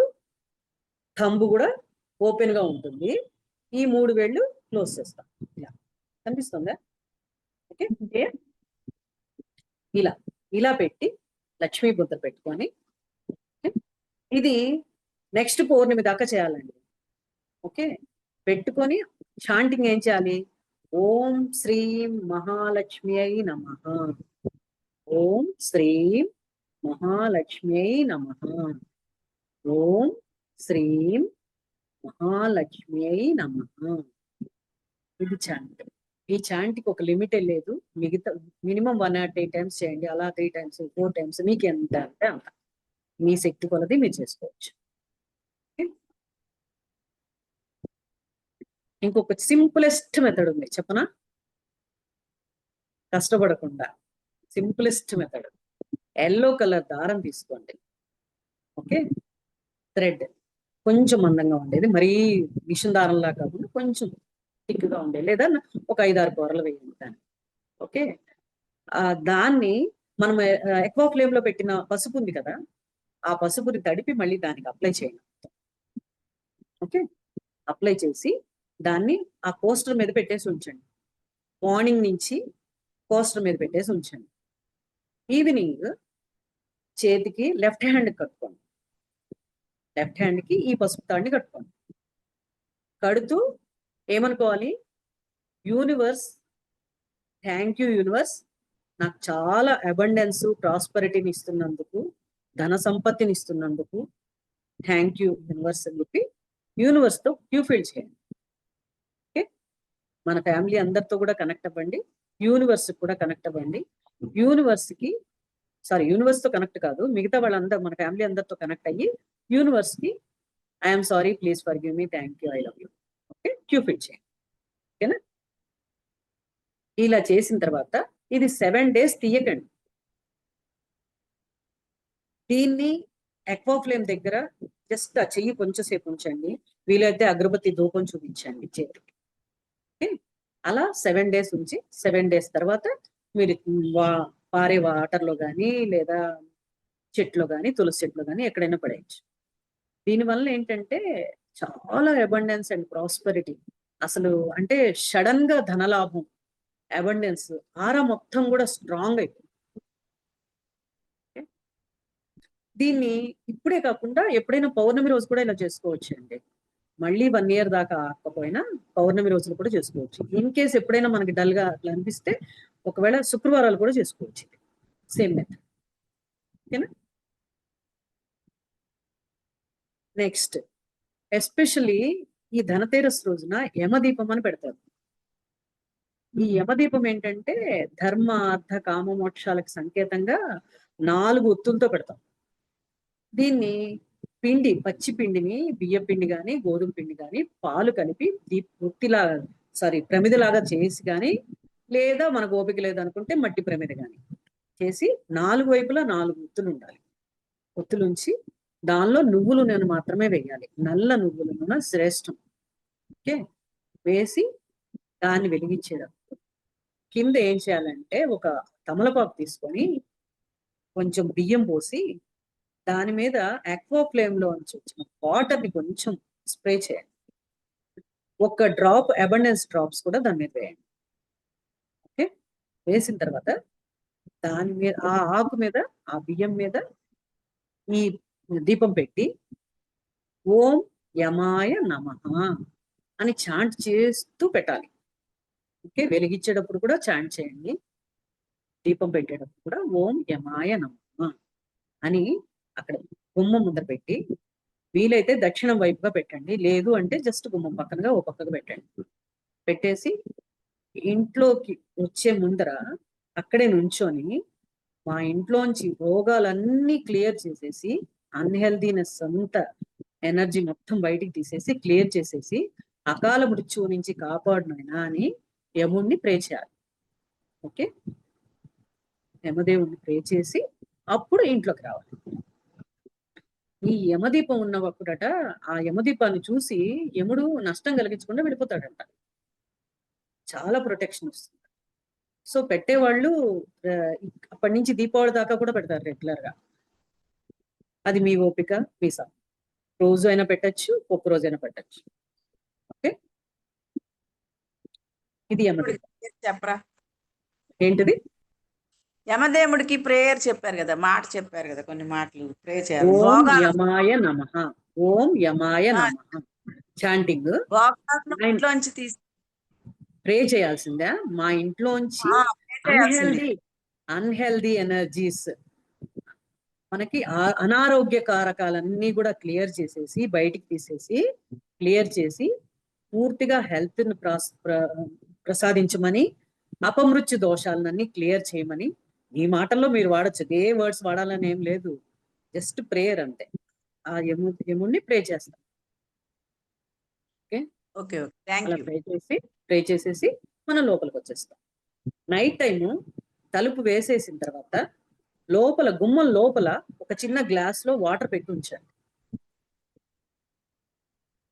థంబు కూడా ఓపెన్ గా ఉంటుంది. ఈ 3 వేళ్ళు క్లోజ్ చేస్తాం. ఇలా కనిపిస్తుందా? ఓకే, ఇలా ఇలా పెట్టి లక్ష్మీ ముద్ర పెట్టుకొని ఇది నెక్స్ట్ పౌర్ణమి దాకా చేయాలండి. ఓకే, పెట్టుకొని చాంటింగ్ ఏం చేయాలి? ఓం శ్రీం మహాలక్ష్మి అయి నమః, ఓం శ్రీం మహాలక్ష్మి అయి నమః, ఓం శ్రీం మహాలక్ష్మి అయి నమః. ఇది చాంట్. ఈ చాంట్కి ఒక లిమిట్ లేదు. మిగతా మినిమం 1 or 8 times చేయండి. అలా 3 times 4 times మీకు ఎంత అంటే అంత, మీ శక్తి కొలది మీరు చేసుకోవచ్చు. ఇంకొక సింపులెస్ట్ మెథడ్ ఉంది, చెప్పనా? కష్టపడకుండా సింపులెస్ట్ మెథడ్. ఎల్లో కలర్ దారం తీసుకోండి. ఓకే, థ్రెడ్ కొంచెం మందంగా ఉండేది, మరీ మిషన్ దారంలా కాకుండా కొంచెం థిక్గా ఉండేది, లేదా ఒక 5-6 కూరలు వేయండి దాన్ని. ఓకే, దాన్ని మనం ఎక్వా ఫ్లేమ్ లో పెట్టిన పసుపు ఉంది కదా, ఆ పసుపుని తడిపి మళ్ళీ దానికి అప్లై చేయండి. ఓకే, అప్లై చేసి దాన్ని ఆ కోస్టర్ మీద పెట్టేసి ఉంచండి. మార్నింగ్ నుంచి కోస్టర్ మీద పెట్టేసి ఉంచండి. ఈవినింగ్ చేతికి లెఫ్ట్ హ్యాండ్ కట్టుకోండి. లెఫ్ట్ హ్యాండ్ కి ఈ పసుపు తాడిని కట్టుకోండి. కడుతూ ఏమనుకోవాలి? యూనివర్స్, థ్యాంక్ యూ యూనివర్స్, నాకు చాలా అబండెన్స్ ప్రాస్పరిటీని ఇస్తున్నందుకు, ధన సంపత్తిని ఇస్తున్నందుకు థ్యాంక్ యూ యూనివర్స్ అని చెప్పి యూనివర్స్ తో క్యూ ఫీల్ చేయండి. ఓకే, మన ఫ్యామిలీ అందరితో కూడా కనెక్ట్ అవ్వండి, యూనివర్స్ కూడా కనెక్ట్ అవ్వండి. యూనివర్స్ తో కనెక్ట్ కాదు, మిగతా వాళ్ళందరూ మన ఫ్యామిలీ అందరితో కనెక్ట్ అయ్యి యూనివర్స్ కి I'm sorry, please forgive me, thank you, I love you. Okay, క్యూ ఫీల్ చేయండి. ఓకేనా? ఇలా చేసిన తర్వాత ఇది 7 days తీయకండి. దీన్ని ఎక్వా ఫ్లేమ్ దగ్గర జస్ట్ ఆ చెయ్యి కొంచెం సేపు ఉంచండి. వీలైతే అగరబత్తి ధూపం చూపించండి చేతికి. ఓకే, అలా 7 days ఉంచి 7 days తర్వాత మీరు పారే వాటర్ లో కానీ, లేదా చెట్లో కానీ, తులసి చెట్లో కానీ ఎక్కడైనా పడేయచ్చు. దీనివల్ల ఏంటంటే చాలా అబండెన్స్ అండ్ ప్రాస్పరిటీ, అసలు అంటే సడన్ గా ధనలాభం, అబండెన్స్, ఆరా మొత్తం కూడా స్ట్రాంగ్ అయిపోయింది. దీన్ని ఇప్పుడే కాకుండా ఎప్పుడైనా పౌర్ణమి రోజు కూడా ఇలా చేసుకోవచ్చు అండి. మళ్ళీ 1 year దాకా ఆకపోయినా పౌర్ణమి రోజులు కూడా చేసుకోవచ్చు. ఇన్ కేస్ ఎప్పుడైనా మనకి డల్ గా అట్లా అనిపిస్తే ఒకవేళ శుక్రవారాలు కూడా చేసుకోవచ్చు. Same method. ఓకేనా? నెక్స్ట్ ఎస్పెషల్లీ ఈ ధనతేరస్ రోజున యమదీపం అని పెడతారు. ఈ యమదీపం ఏంటంటే ధర్మ, అర్థ, కామ, మోక్షాలకు సంకేతంగా 4 ఒత్తులతో పెడతాం. దీన్ని పచ్చి పిండిని, బియ్య పిండి కానీ, గోధుమ పిండి కానీ, పాలు కలిపి ప్రమిదిలాగా చేసి కానీ, లేదా మనకు ఓపిక లేదనుకుంటే మట్టి ప్రమిది కానీ చేసి 4 వైపులా 4 ఒత్తులు ఉండాలి. ఒత్తులుంచి దానిలో నువ్వుల నూనె మాత్రమే వేయాలి. నల్ల నువ్వుల నూనె శ్రేష్టం. ఓకే, వేసి దాన్ని వెలిగించేటప్పుడు కింద ఏం చేయాలంటే ఒక తమలపాకు తీసుకొని కొంచెం బియ్యం పోసి దాని మీద ఆక్వా ఫ్లేమ్ లో వచ్చిన వాటర్ ని కొంచెం స్ప్రే చేయండి. ఒక డ్రాప్ అబండెన్స్ డ్రాప్స్ కూడా దాని మీద వేయండి. ఓకే, వేసిన తర్వాత దాని మీద ఆ ఆకు మీద, ఆ బియ్యం మీద ఈ దీపం పెట్టి ఓం యమాయ నమః అని చాంట్ చేస్తూ పెట్టాలి. ఓకే, వెలిగించేటప్పుడు కూడా చాంట్ చేయండి, దీపం పెట్టేటప్పుడు కూడా ఓం యమాయ నమః అని అక్కడ గుమ్మం ముందర పెట్టి, వీలైతే దక్షిణం వైపుగా పెట్టండి, లేదు అంటే జస్ట్ గుమ్మం పక్కనగా ఓ పక్కకు పెట్టండి. పెట్టేసి ఇంట్లోకి వచ్చే ముందర అక్కడే నుంచొని మా ఇంట్లోంచి రోగాలన్నీ క్లియర్ చేసేసి, అన్‌హెల్తీనెస్ అంతా ఎనర్జీ మొత్తం బయటికి తీసేసి, క్లియర్ చేసేసి, అకాల మృత్యువు నుంచి కాపాడు నాయనా అని యముడిని ప్రే చేయాలి. ఓకే. యమదేవుడిని ప్రే చేసి అప్పుడు ఇంట్లోకి రావాలి. ఈ యమదీపం ఉన్నప్పుడట ఆ యమదీపాన్ని చూసి యముడు నష్టం కలిగించకుండా వెళ్ళిపోతాడంట. చాలా ప్రొటెక్షన్ వస్తుంది. సో పెట్టేవాళ్ళు అప్పటి నుంచి దీపావళి దాకా కూడా పెడతారు రెగ్యులర్ గా. అది మీ ఓపిక, మీ రోజు అయినా పెట్టచ్చు, ఒక్క రోజైనా పెట్టచ్చు. ఓకే. ఇది యమదీపం. చెప్పరా ఏంటిది? యమదేవుడికి ప్రేయర్ చెప్పారు కదా, మాట చెప్పారు కదా, కొన్ని మాటలు ప్రే చేయాలి. ఓం భోగాలు యమాయ నమః, ఓం యమాయ నమః చాంటింగ్ భోగాలను ఇంట్లోంచి తీసి ప్రే చేయాల్సిందే. మా ఇంట్లోంచి pray చేయాల్సిందే. అన్హెల్దీ ఎనర్జీస్, మనకి అనారోగ్య కారకాలన్నీ కూడా క్లియర్ చేసేసి, బయటికి తీసేసి, క్లియర్ చేసి పూర్తిగా హెల్త్ ని ప్రసాదించమని, అపమృత్యు దోషాలన్నీ క్లియర్ చేయమని. ఈ మాటల్లో మీరు వాడచ్చు, ఏ వర్డ్స్ వాడాలని ఏం లేదు, జస్ట్ ప్రేయర్ అంతే. ఆ యముడిని ప్రే చేస్తాం. ఓకే. ఓకే ఓకే, థ్యాంక్ అలా యూ. ప్రే చేసేసి మనం లోపలికి వచ్చేస్తాం. నైట్ టైము తలుపు వేసేసిన తర్వాత లోపల గుమ్మం లోపల ఒక చిన్న గ్లాస్ లో వాటర్ పెట్టి ఉంచాలి.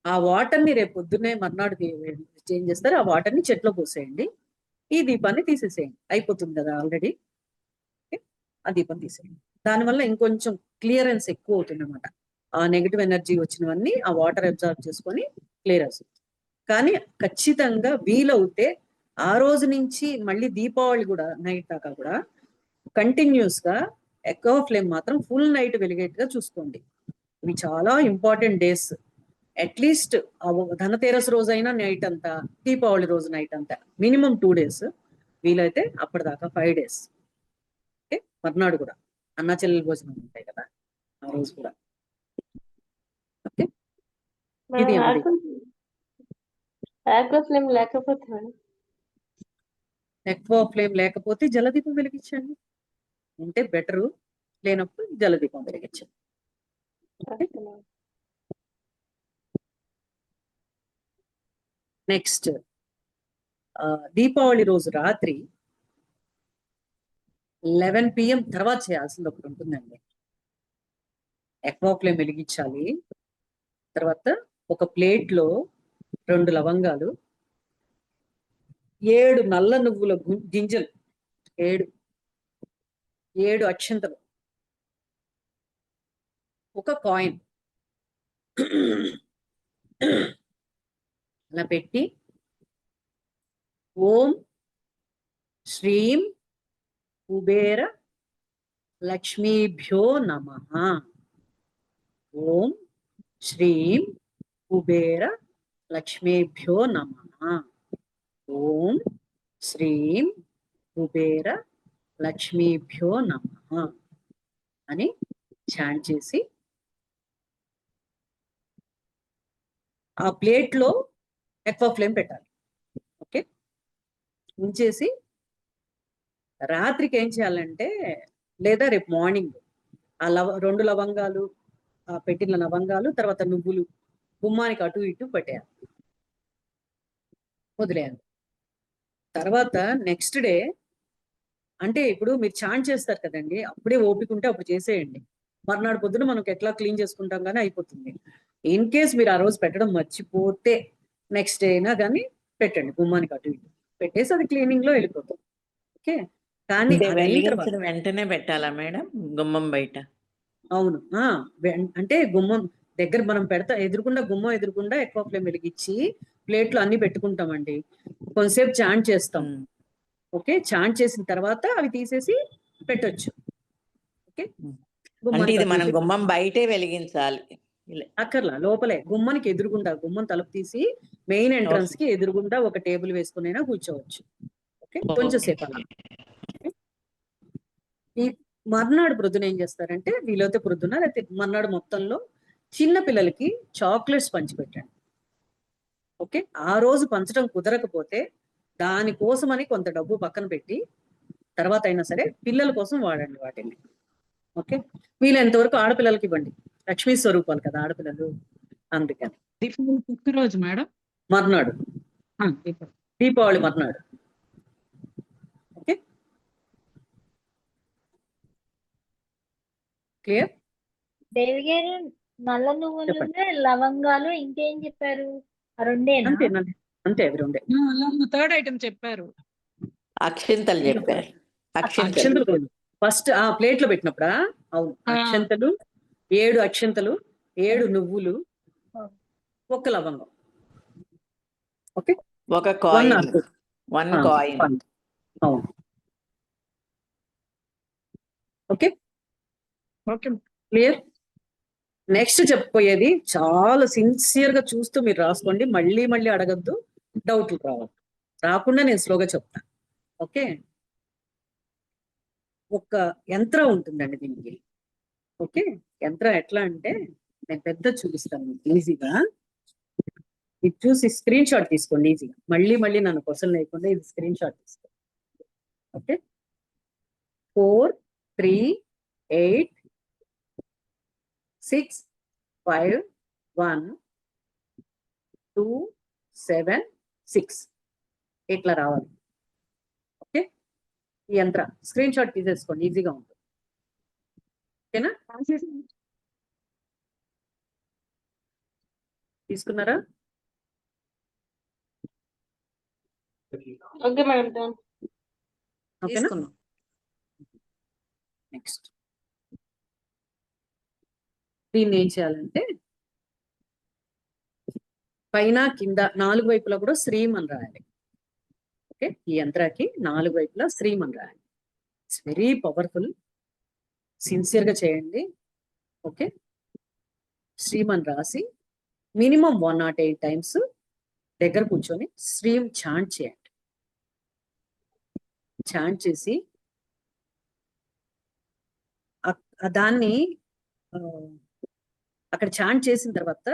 ఆ వాటర్ ని రేపు పొద్దున్నే మర్నాడు చేంజ్ చేస్తారు. ఆ వాటర్ ని చెట్లో పోసేయండి. ఈ దీపాన్ని తీసేసేయండి. అయిపోతుంది కదా ఆల్రెడీ. ఆ దీపం తీసేయండి. దానివల్ల ఇంకొంచెం క్లియరెన్స్ ఎక్కువ అవుతుంది అనమాట. ఆ నెగిటివ్ ఎనర్జీ వచ్చినవన్నీ ఆ వాటర్ అబ్జర్వ్ చేసుకొని క్లియర్ అవుతుంది. కానీ ఖచ్చితంగా వీలవుతే ఆ రోజు నుంచి మళ్ళీ దీపావళి కూడా నైట్ దాకా కూడా కంటిన్యూస్ గా ఎక్కువ ఫ్లేమ్ మాత్రం ఫుల్ నైట్ వెలిగేట్టుగా చూసుకోండి. ఇవి చాలా ఇంపార్టెంట్ డేస్. అట్లీస్ట్ ధనతేరస్ రోజైనా నైట్ అంతా, దీపావళి రోజు నైట్ అంతా, మినిమం 2 days, వీలైతే అప్పటిదాకా 5 days. ఓకే. మర్నాడు కూడా అన్నా చెల్లెల భోజనం ఉంటాయి కదా, ఆ రోజు కూడా. ఓకే. ఇది ఫ్లేమ్ లేకపోతే మేడం, ఎక్కువ ఫ్లేమ్ లేకపోతే జలదీపం వెలిగించండి. ఉంటే బెటరు, లేనప్పుడు జలదీపం వెలిగించండి. నెక్స్ట్ దీపావళి రోజు రాత్రి 11 PM తర్వాత చేయాల్సింది ఒకటి ఉంటుందండి. ఎక్కువ ఫ్లేమ్ వెలిగించాలి. తర్వాత ఒక ప్లేట్ లో 2 లవంగాలు, 7 నల్ల నువ్వుల గింజలు, 7 అక్షంతలు, ఒక కాయిన్ అలా పెట్టి ఓం శ్రీం కుబేర లక్ష్మీభ్యో నమః, ఓం శ్రీం కుబేర లక్ష్మీభ్యో నమః, ఓం శ్రీం కుబేర లక్ష్మీభ్యో నమః అని చాంట్ చేసి ఆ ప్లేట్ లో ఎక్కువ ఫ్లేమ్ పెట్టాలి. ఓకే. ఉంచేసి రాత్రికి ఏం చేయాలంటే, లేదా రేపు మార్నింగ్ ఆ 2 లవంగాలు, ఆ పెట్టిన లవంగాలు, తర్వాత నువ్వులు గుమ్మానికి అటు ఇటు పెట్టేయాలి, వదిలేయాలి. తర్వాత నెక్స్ట్ డే, అంటే ఇప్పుడు మీరు చాంట్ చేస్తారు కదండి, అప్పుడే ఓపిక ఉంటే అప్పుడు చేసేయండి. మర్నాడు పొద్దున మనకు ఎట్లా క్లీన్ చేసుకుంటాం కానీ అయిపోతుంది. ఇన్ కేస్ మీరు ఆ రోజు పెట్టడం మర్చిపోతే నెక్స్ట్ డే అయినా కానీ పెట్టండి, గుమ్మానికి అటు ఇటు పెట్టేసి అది క్లీనింగ్ లో వెళ్ళిపోతుంది. ఓకే. కానీ అంటే అది అయిన తర్వాత వెలిగించిన వెంటనే పెట్టాలా మేడం గుమ్మం బయట? అవును. అంటే గుమ్మం దగ్గర మనం ఎదురుకుండా, గుమ్మం ఎదురుకుండా ఎక్కువ ఫ్లేమ్ వెలిగించి ప్లేట్లు అన్ని పెట్టుకుంటామండి. కొంతసేపు చాంట్ చేస్తాం. ఓకే. చాంట్ చేసిన తర్వాత అవి తీసేసి పెట్టొచ్చు. ఓకే. అంటే ఇది మనం గుమ్మం బయటే వెలిగించాలి? అక్కర్లా, లోపలే గుమ్మానికి ఎదురుగుండా, గుమ్మం తలుపు తీసి మెయిన్ ఎంట్రన్స్ కి ఎదురుగుండా ఒక టేబుల్ వేసుకునైనా కూర్చోవచ్చు. ఓకే. కొంచెం సేపు అలా. ఈ మర్నాడు ప్రొద్దున ఏం చేస్తారంటే, వీలైతే ప్రొద్దున లేకపోతే మర్నాడు మొత్తంలో చిన్న పిల్లలకి చాక్లెట్స్ పంచిపెట్టండి. ఓకే. ఆ రోజు పంచడం కుదరకపోతే దానికోసమని కొంత డబ్బు పక్కన పెట్టి తర్వాత అయినా సరే పిల్లల కోసం వాడండి వాటిని. ఓకే, వీలైనంత వరకు ఆడపిల్లలకి ఇవ్వండి, లక్ష్మీ స్వరూపాలు కదా ఆడపిల్లలు, అందుకని. దీపావళి రోజు మేడం. మర్నాడు, దీపావళి మర్నాడు. Okay, clear? దేవి గారు నల్ల నువ్వులు లవంగాలు ఇంకేం చెప్పారు? ఆ రెండేనా? అంతే అంతే, అవి రెండే. థర్డ్ ఐటమ్ చెప్పారు. అక్షింతలు చెప్పారు. అక్షింతలు అక్షంతలు ఫస్ట్ ఆ ప్లేట్ లో పెట్టినప్పుడా? అవును, అక్షంతలు 7 అక్షంతలు, 7 నువ్వులు, 1 లవంగం. ఓకే, ఒక కాయిన్, 1 కాయిన్. అవును. Okay, okay. క్లియర్? నెక్స్ట్ చెప్పబోయేది చాలా సిన్సియర్ గా చూస్తూ మీరు రాసుకోండి, మళ్ళీ మళ్ళీ అడగద్దు, డౌట్లు రావద్దు, రాకుండా నేను స్లోగా చెప్తాను. ఓకే, ఒక యంత్రం ఉంటుందండి దీనికి. ఓకే, యంత్రం ఎట్లా అంటే నేను పెద్ద చూపిస్తాను మీకు ఈజీగా. ఇది చూసి స్క్రీన్ షాట్ తీసుకోండి ఈజీగా, మళ్ళీ మళ్ళీ నన్ను క్వశ్చన్ లేకుండా ఇది స్క్రీన్ షాట్ తీసుకోండి. ఓకే, 4 3 8 6 5 1 2 7 6 ఇట్లా రావాలి. ఓకే, ఈ యంత్రం స్క్రీన్ షాట్ తీసేసుకోండి, ఈజీగా ఉంటుంది. ఓకేనా? తీసుకున్నారా? Okay madam, done. ఓకేనా? తీసుకున్నాం. నెక్స్ట్ దీన్ని ఏం చేయాలంటే పైన కింద 4 వైపులా కూడా శ్రీం అని రాయాలి. ఓకే, ఈ యంత్రానికి 4 వైపులా శ్రీం అని రాయాలి. ఇట్స్ వెరీ పవర్ఫుల్, సిన్సియర్ గా చేయండి. ఓకే, శ్రీం అని రాసి మినిమం 108 టైమ్స్ దగ్గర కూర్చొని శ్రీం చాంట్ చేయండి. చాంట్ చేసి దాన్ని అక్కడ చాంట్ చేసిన తర్వాత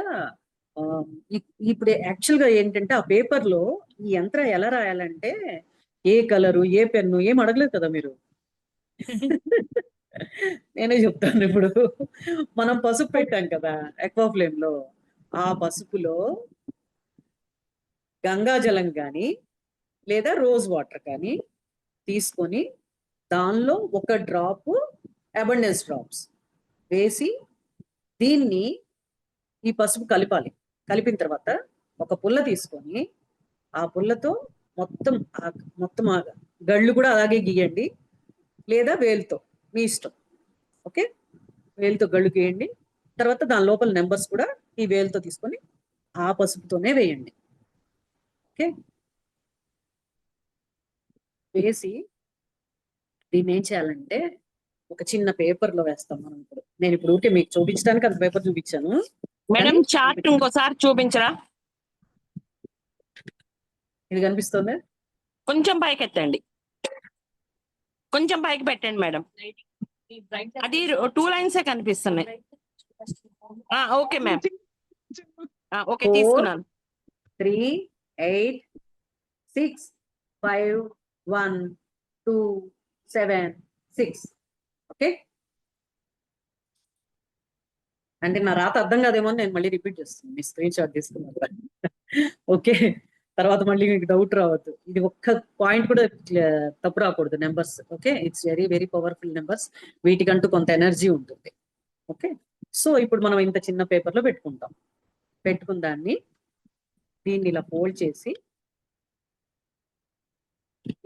ఇప్పుడు యాక్చువల్ గా ఏంటంటే ఆ పేపర్ లో ఈ యంత్రం ఎలా రాయాలంటే ఏ కలరు ఏ పెన్ను ఏం అడగలేదు కదా మీరు. నేనే చెప్తాను ఇప్పుడు. మనం పసుపు పెట్టాం కదా ఎక్వా ఫ్లేమ్ లో, ఆ పసుపులో గంగాజలం కానీ లేదా రోజ్ వాటర్ కానీ తీసుకొని దానిలో 1 డ్రాప్ అబండెన్స్ డ్రాప్స్ వేసి దీన్ని ఈ పసుపు కలపాలి. కలిపిన తర్వాత ఒక పుల్ల తీసుకొని ఆ పుల్లతో మొత్తం గళ్ళు కూడా అలాగే గీయండి, లేదా వేలుతో, మీ ఇష్టం. ఓకే, వేలుతో గళ్ళు గీయండి. తర్వాత దాని లోపల నెంబర్స్ కూడా ఈ వేలుతో తీసుకొని ఆ పసుపుతోనే వేయండి. ఓకే, వేసి దీన్ని ఏం చేయాలంటే ఒక చిన్న పేపర్ లో వేస్తాం మనం. నేను ఇప్పుడు ఊరికే మీకు చూపించడానికి అంత పేపర్ చూపించాను. మేడం చార్ట్ ఇంకోసారి చూపించరా? ఇది కనిపిస్తుందా? కొంచెం పైకి ఎత్తండి, కొంచెం పైకి పెట్టండి మేడం. అది 2 లైన్సే కనిపిస్తున్నాయి. ఓకే మ్యామ్, ఓకే 4 తీసుకున్నాను. 3 8 6 5 1 2 7 6. ఓకే, అంటే నా రాత అర్థం కాదేమో అని నేను మళ్ళీ రిపీట్ చేస్తాను, మీ స్క్రీన్ షాట్ తీసుకున్నారు. ఓకే, తర్వాత మళ్ళీ మీకు డౌట్ రావద్దు. ఇది ఒక్క పాయింట్ కూడా తప్పు రాకూడదు, numbers. Okay, it's very very powerful numbers, వీటికంటూ కొంత ఎనర్జీ ఉంటుంది. ఓకే, సో ఇప్పుడు మనం ఇంత చిన్న పేపర్ లో పెట్టుకున్న దాన్ని దీన్ని ఇలా ఫోల్డ్ చేసి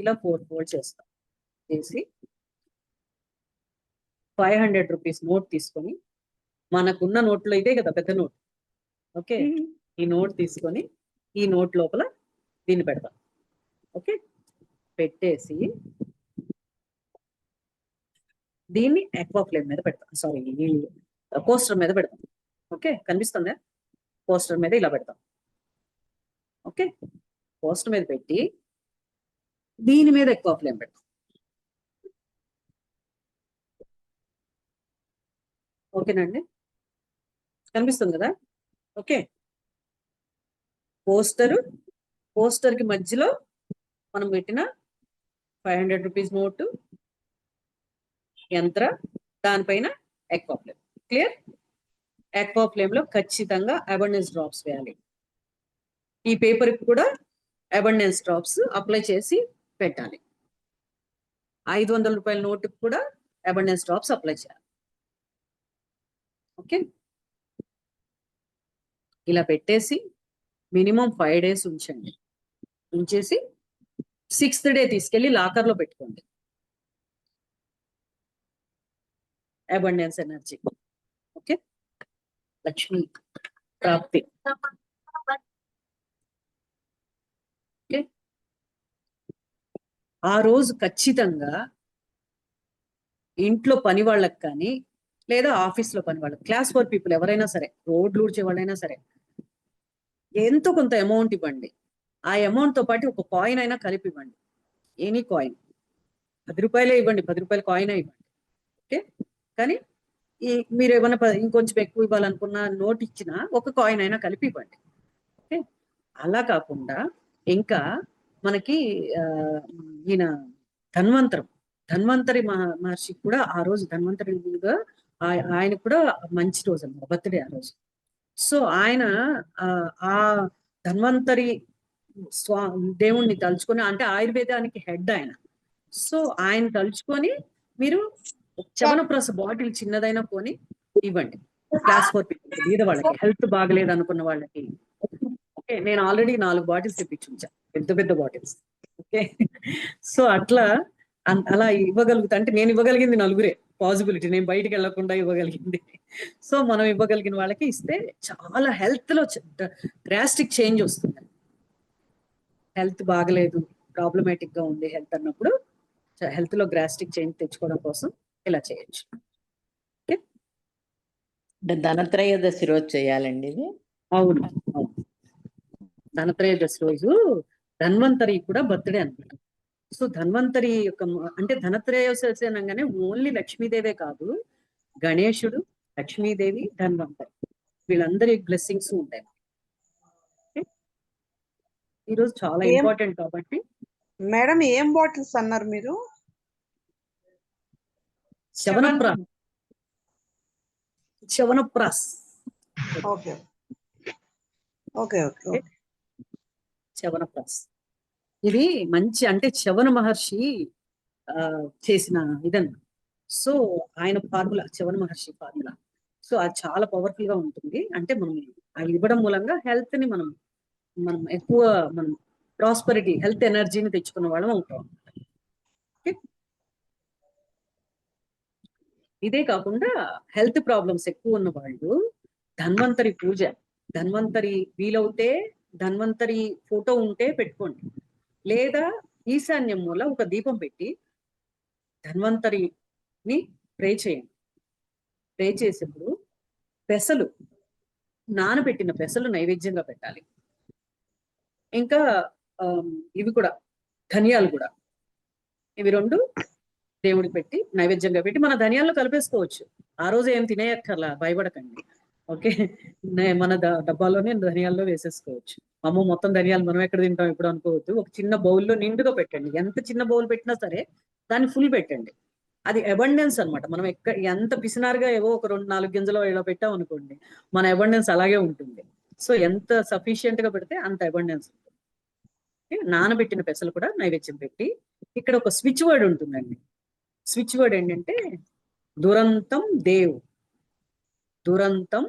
ఇలా 4 ఫోల్డ్ చేస్తాం. చేసి 500 రూపీస్ నోట్ తీసుకొని, మనకున్న నోట్లో ఇదే కదా పెద్ద నోట్. ఓకే, ఈ నోట్ తీసుకొని ఈ నోట్ లోపల దీన్ని పెడతాం. ఓకే, పెట్టేసి దీన్ని ఎక్వా ఫ్లేమ్ మీద పెడతాం, సారీ కోస్టర్ మీద పెడతాం. ఓకే, కనిపిస్తుందా? కోస్టర్ మీద ఇలా పెడతాం. ఓకే, కోస్టర్ మీద పెట్టి దీని మీద ఎక్వా ఫ్లేమ్ పెడతాం. ఓకేనండి, కనిపిస్తుంది కదా? ఓకే, పోస్టర్ కి మధ్యలో మనం పెట్టిన 500 రూపీస్ నోటు, యంత్ర, దానిపైన aqua flame. Clear? Aqua flame లో ఖచ్చితంగా అబండెన్స్ డ్రాప్స్ వేయాలి. ఈ పేపర్ కూడా అబండెన్స్ డ్రాప్స్ అప్లై చేసి పెట్టాలి. 500 రూపాయల నోటుకు కూడా అబండెన్స్ డ్రాప్స్ అప్లై చేయాలి. ఓకే, ఇలా పెట్టేసి మినిమం 5 days ఉంచండి. ఉంచేసి 6th డే తీసుకెళ్లి లాకర్ లో పెట్టుకోండి. Abundance energy. ఓకే, లక్ష్మి ప్రాప్తి. ఓకే, ఆ రోజు ఖచ్చితంగా ఇంట్లో పని వాళ్ళకి కానీ లేదా ఆఫీస్లో పని వాళ్ళకి, క్లాస్ 4 పీపుల్ ఎవరైనా సరే, రోడ్లు ఊడ్చే వాళ్ళైనా సరే, ఎంతో కొంత అమౌంట్ ఇవ్వండి. ఆ అమౌంట్ తో పాటు ఒక కాయిన్ అయినా కలిపి ఇవ్వండి. ఎనీ కాయిన్, 10 రూపాయలే ఇవ్వండి, 10 రూపాయల కాయిన్ ఇవ్వండి. ఓకే, కానీ మీరు ఏమైనా ఇంకొంచెం ఎక్కువ ఇవ్వాలనుకున్న నోట్ ఇచ్చినా ఒక కాయిన్ అయినా కలిపి ఇవ్వండి. ఓకే, అలా కాకుండా ఇంకా మనకి ఈయన ధన్వంతరి మహర్షి కూడా ఆ రోజు ధన్వంతరిగా ఆయన కూడా మంచి రోజు అన్నమాట, బర్త్డే ఆ రోజు. సో ఆయన ఆ ధన్వంతరి దేవుణ్ణి తలుచుకొని, అంటే ఆయుర్వేదానికి హెడ్ ఆయన. సో ఆయన తలుచుకొని మీరు చవనప్రాస బాటిల్ చిన్నదైనా కొని ఇవ్వండి. క్లాస్ 4 పీపుల్, మీద వాళ్ళకి, హెల్త్ బాగలేదు అనుకున్న వాళ్ళకి. ఓకే, నేను ఆల్రెడీ 4 బాటిల్స్ తెప్పించుంచా, పెద్ద పెద్ద బాటిల్స్. ఓకే, సో అలా ఇవ్వగలుగుతా. అంటే నేను ఇవ్వగలిగింది 4 పాసిబిలిటీ, నేను బయటికి వెళ్లకుండా ఇవ్వగలిగింది. సో మనం ఇవ్వగలిగిన వాళ్ళకి ఇస్తే చాలా హెల్త్ లో డ్రాస్టిక్ చేంజ్ వస్తుంది. హెల్త్ బాగలేదు, ప్రాబ్లమేటిక్ గా ఉంది హెల్త్ అన్నప్పుడు హెల్త్ లో డ్రాస్టిక్ చేంజ్ తెచ్చుకోవడం కోసం ఇలా చేయొచ్చు. అంటే ధనత్రయోదశి రోజు చేయాలండి ఇది? అవును, ధనత్రయోదశి రోజు ధన్వంతరి కూడా బర్త్డే అన్నమాట. సో ధన్వంతరి యొక్క అంటే ధనత్రయోదశి అనగానే ఓన్లీ లక్ష్మీదేవే కాదు, గణేశుడు, లక్ష్మీదేవి, ధన్వంతరి, వీళ్ళందరి బ్లెస్సింగ్స్ ఉంటాయి. ఈరోజు చాలా ఇంపార్టెంట్ కాబట్టి. మేడం ఏం బాటిల్స్ అన్నారు మీరు? Chyawanprash. Okay okay okay. Chyawanprash ఇది మంచి, అంటే చవన మహర్షి చేసిన ఇదన్న. సో ఆయన formula, Chyavana Maharshi formula. So అది చాలా పవర్ఫుల్ గా ఉంటుంది. అంటే మనం అది ఇవ్వడం మూలంగా హెల్త్ ని మనం ఎక్కువ ప్రాస్పరిటీ, హెల్త్ ఎనర్జీని తెచ్చుకున్న వాళ్ళం అవుతాం. ఇదే కాకుండా హెల్త్ ప్రాబ్లమ్స్ ఎక్కువ ఉన్న వాళ్ళు ధన్వంతరి పూజ, ధన్వంతరి వీలవుతే ధన్వంతరి ఫోటో ఉంటే పెట్టుకోండి, లేదా ఈశాన్యం మూల ఒక దీపం పెట్టి ధన్వంతరిని ప్రే చేయండి. ప్రే చేసేప్పుడు పెసలు, నానబెట్టిన పెసలు నైవేద్యంగా పెట్టాలి. ఇంకా ఇవి కూడా, ధనియాలు కూడా, ఇవి 2 దేవుడికి పెట్టి నైవేద్యంగా పెట్టి మన ధనియాల్లో కలిపేసుకోవచ్చు. ఆ రోజు ఏం తినేయక్కర్లా, భయపడకండి. ఓకే, మన డబ్బాలోనే ధనియాల్లో వేసేసుకోవచ్చు. అమ్మో మొత్తం ధనియాలు మనం ఎక్కడ తింటాం ఇప్పుడు అనుకోవద్దు. ఒక చిన్న బౌల్లో నిండుగా పెట్టండి. ఎంత చిన్న బౌల్ పెట్టినా సరే దాన్ని ఫుల్ పెట్టండి. అది అబండెన్స్ అన్నమాట. మనం ఎంత పిసినారుగా ఏవో ఒక 2-4 గింజలు ఇలా పెట్టాం అనుకోండి, మన అబండెన్స్ అలాగే ఉంటుంది. సో ఎంత సఫిషియెంట్ గా పెడితే అంత అబండెన్స్ ఉంటుంది. నానబెట్టిన పెసలు కూడా నైవేద్యం పెట్టి, ఇక్కడ ఒక స్విచ్ వర్డ్ ఉంటుందండి. స్విచ్ వర్డ్ ఏంటంటే దురంతం దేవ్, దురంతం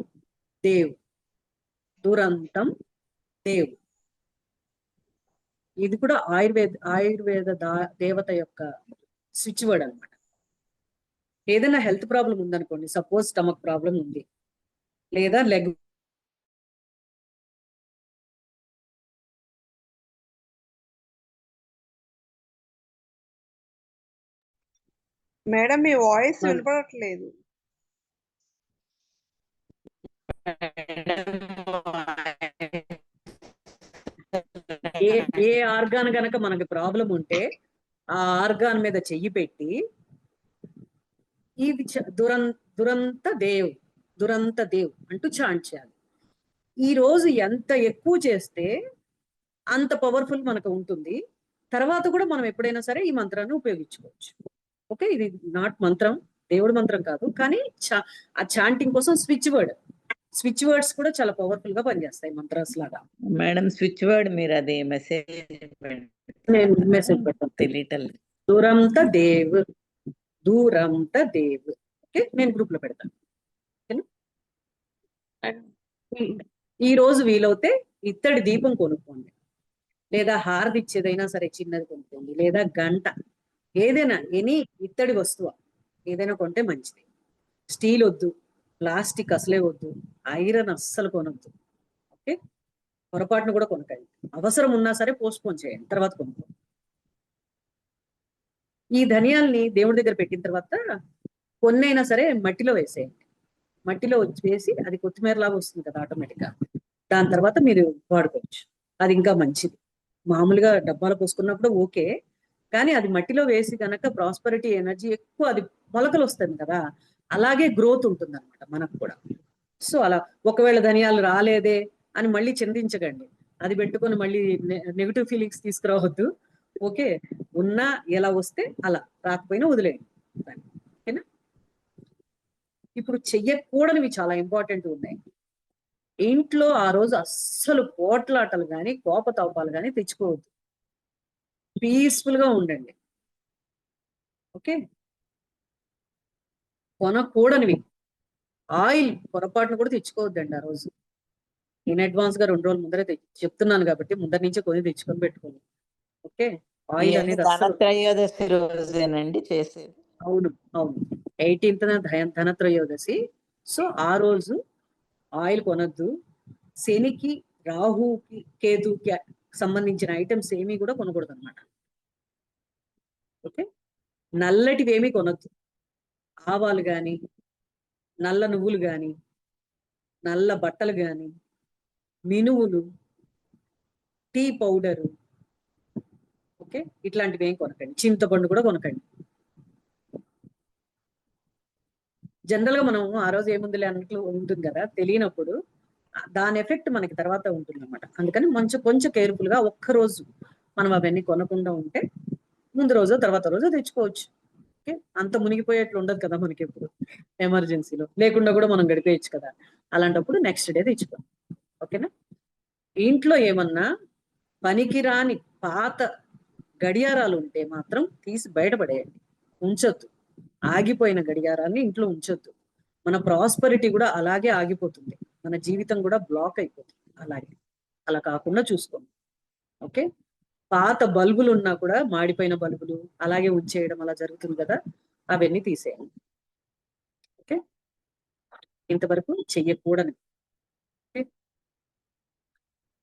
దేవ్, దురంతం దేవ్. ఇది కూడా ఆయుర్వేద దేవత యొక్క స్విచ్ వర్డ్ అన్నమాట. ఏదైనా హెల్త్ ప్రాబ్లం ఉందనుకోండి, సపోజ్ స్టమక్ ప్రాబ్లం ఉంది, లేదా లెగ్, మేడం మీ వాయిస్ వినపడట్లేదు. ఏ ఆర్గాన్ గనక మనకి ప్రాబ్లం ఉంటే ఆ ఆర్గాన్ మీద చెయ్యి పెట్టి ఇది దురంత దేవ్, దురంత దేవ్ అంటూ చాంట్ చేయాలి. ఈ రోజు ఎంత ఎక్కువ చేస్తే అంత పవర్ఫుల్ మనకు ఉంటుంది. తర్వాత కూడా మనం ఎప్పుడైనా సరే ఈ మంత్రాన్ని ఉపయోగించుకోవచ్చు. ఓకే, ఇది నాట్ మంత్రం, దేవుడి మంత్రం కాదు, కానీ ఆ చాంటింగ్ కోసం స్విచ్ వర్డ్స్ కూడా చాలా పవర్ఫుల్ గా పనిచేస్తాయి మంత్రాస్ లాగా. మేడం స్విచ్ వర్డ్ మీరు అది మెసేజ్ నేను మెసేజ్ పెట్టాను, తెలియటం దూరంత దేవ్, దూరంత దేవ్. ఓకే, నేను గ్రూప్ లో పెడతాను. ఈ రోజు వీలవుతే ఇత్తడి దీపం కొనుక్కోండి, లేదా హారతి ఇచ్చేదైనా సరే చిన్నది కొనుక్కోండి, లేదా గంట, ఏదైనా ఎనీ ఇత్తడి వస్తువు ఏదైనా కొంటే మంచిది. స్టీల్ వద్దు, ప్లాస్టిక్ అసలే వద్దు, ఐరన్ అస్సలు కొనొద్దు. ఓకే, పొరపాటును కూడా కొనకండి. అవసరం ఉన్నా సరే పోస్ట్పోన్ చేయండి, తర్వాత కొనుక్కోండి. ఈ ధనియాల్ని దేవుడి దగ్గర పెట్టిన తర్వాత కొన్నైనా సరే మట్టిలో వేసేయండి. మట్టిలో వేసి అది కొత్తిమీర లాగా వస్తుంది కదా ఆటోమేటిక్ గా, దాని తర్వాత మీరు వాడుకోవచ్చు. అది ఇంకా మంచిది. మామూలుగా డబ్బాలు పోసుకున్నప్పుడు ఓకే, కానీ అది మట్టిలో వేసి కనుక ప్రాస్పరిటీ ఎనర్జీ ఎక్కువ, అది మొలకలు వస్తుంది కదా, అలాగే గ్రోత్ ఉంటుంది అనమాట మనకు కూడా. సో అలా ఒకవేళ ధనియాలు రాలేదే అని మళ్ళీ చింతించకండి, అది పెట్టుకొని మళ్ళీ నెగిటివ్ ఫీలింగ్స్ తీసుకురావద్దు. ఓకే, ఉన్నా ఎలా వస్తే అలా, రాకపోయినా వదిలేయండి. ఓకేనా? ఇప్పుడు చెయ్యకూడనివి చాలా ఇంపార్టెంట్ ఉన్నాయి. ఇంట్లో ఆ రోజు అస్సలు పోట్లాటలు కానీ కోపతాపాలు కానీ తెచ్చుకోవద్దు. పీస్ఫుల్ గా ఉండండి. ఓకే, కొనకూడనివి ఆయిల్ పొరపాటును కూడా తెచ్చుకోవద్దండి ఆ రోజు. ఇన్ అడ్వాన్స్ గా 2 రోజుల ముందరే చెప్తున్నాను కాబట్టి ముందర నుంచే కొని తెచ్చుకొని పెట్టుకోండి. ఓకే, ఆయిల్ అనేది అస్సలు. ధనత్రయోదశి రోజేనండి చేసేది? అవును అవును, 18th ధనత్రయోదశి. సో ఆ రోజు ఆయిల్ కొనొద్దు. శనికి, రాహుకి, కేతుకి సంబంధించిన ఐటమ్స్ ఏమీ కూడా కొనకూడదు అనమాట. ఓకే, నల్లటివి ఏమీ కొనొద్దు. ఆవాలు కానీ, నల్ల నువ్వులు కానీ, నల్ల బట్టలు కానీ, మినువులు, టీ పౌడరు, ఓకే, ఇట్లాంటివి ఏం కొనకండి. చింతపండు కూడా కొనకండి. జనరల్ గా మనం ఆ రోజు ఏముందిలే అన్నట్లు ఉంటుంది కదా, తెలియనప్పుడు దాని ఎఫెక్ట్ మనకి తర్వాత ఉంటుంది అనమాట. అందుకని కొంచెం కేర్ఫుల్ గా ఒక్కరోజు మనం అవన్నీ కొనకుండా ఉంటే ముందు రోజు తర్వాత రోజు తెచ్చుకోవచ్చు. ఓకే, అంత మునిగిపోయేట్లు ఉండదు కదా మనకి ఎప్పుడు. ఎమర్జెన్సీలో లేకుండా కూడా మనం గడిపేయచ్చు కదా, అలాంటప్పుడు నెక్స్ట్ డే తెచ్చుకోండి. ఓకేనా? ఇంట్లో ఏమన్నా పనికిరాని పాత గడియారాలు ఉంటే మాత్రం తీసి బయటపడేయండి, ఉంచొద్దు. ఆగిపోయిన గడియారాన్ని ఇంట్లో ఉంచొద్దు. మన ప్రాస్పరిటీ కూడా అలాగే ఆగిపోతుంది, మన జీవితం కూడా బ్లాక్ అయిపోతుంది. అలా కాకుండా చూసుకోండి. ఓకే, పాత బల్బులు ఉన్నా కూడా మాడిపోయిన బల్బులు అలాగే ఉంచేయడం అలా జరుగుతుంది కదా, అవన్నీ తీసేయండి. ఓకే, ఇంతవరకు చెయ్యకూడదు.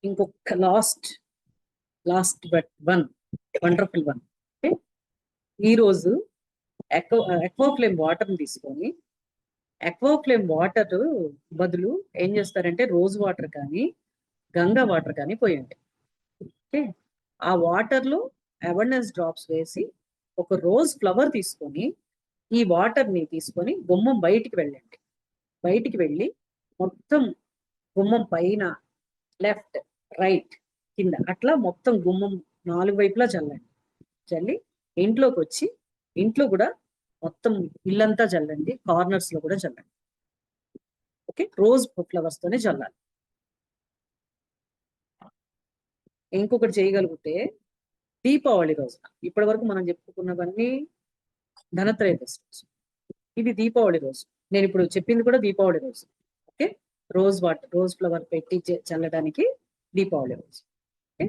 ఇంకొక last but one wonderful one. Okay, ఈరోజు ఎక్వాఫ్లేమ్ వాటర్ని తీసుకొని, ఎక్వాఫ్లేమ్ వాటర్ బదులు ఏం చేస్తారంటే రోజ్ వాటర్ కానీ గంగా వాటర్ కానీ పోయండి. ఓకే, ఆ వాటర్లో అవేర్నెస్ డ్రాప్స్ వేసి ఒక రోజ్ ఫ్లవర్ తీసుకొని ఈ వాటర్ని తీసుకొని గుమ్మం బయటికి వెళ్ళండి. బయటికి వెళ్ళి మొత్తం గుమ్మం పైన, లెఫ్ట్, రైట్, కింద అట్లా మొత్తం గుమ్మం 4 వైపులా చల్లండి. చల్లి ఇంట్లోకి వచ్చి ఇంట్లో కూడా మొత్తం ఇల్లంతా చల్లండి, కార్నర్స్ లో కూడా చల్లండి. ఓకే, రోజ్ ఫ్లవర్స్ తోనే చల్లాలి. ఇంకొకటి చేయగలిగితే దీపావళి రోజున, ఇప్పటి వరకు మనం చెప్పుకున్నవన్నీ ధనత్రయోదశి రోజు, ఇది దీపావళి రోజు. నేను ఇప్పుడు చెప్పింది కూడా దీపావళి రోజు. ఓకే, రోజ్ ఫ్లవర్ పెట్టి చల్లడానికి దీపావళి రోజు. ఓకే,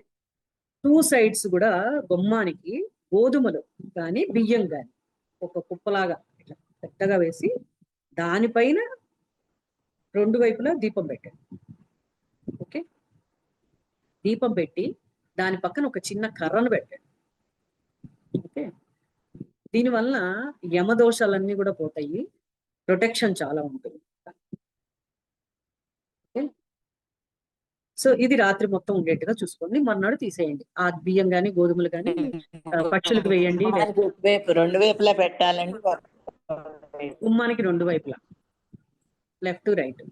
2 sides కూడా గుమ్మానికి గోధుమలు కానీ బియ్యం కానీ ఒక కుప్పలాగా ఇట్లా పెద్దగా వేసి దానిపైన 2 వైపులా దీపం పెట్టండి. ఓకే, దీపం పెట్టి దాని పక్కన ఒక చిన్న కర్రను పెట్టండి. ఓకే, దీనివల్ల యమదోషాలన్నీ కూడా పోతాయి, ప్రొటెక్షన్ చాలా ఉంటుంది. ఓకే, సో ఇది రాత్రి మొత్తం ఉండేట్టుగా చూసుకోండి, మర్నాడు తీసేయండి. ఆ బియ్యం కానీ గోధుమలు కానీ పక్షులకు వేయండి. రెండు వైపులా పెట్టాలండి, గుమ్మానికి 2 వైపులా, లెఫ్ట్ రైట్,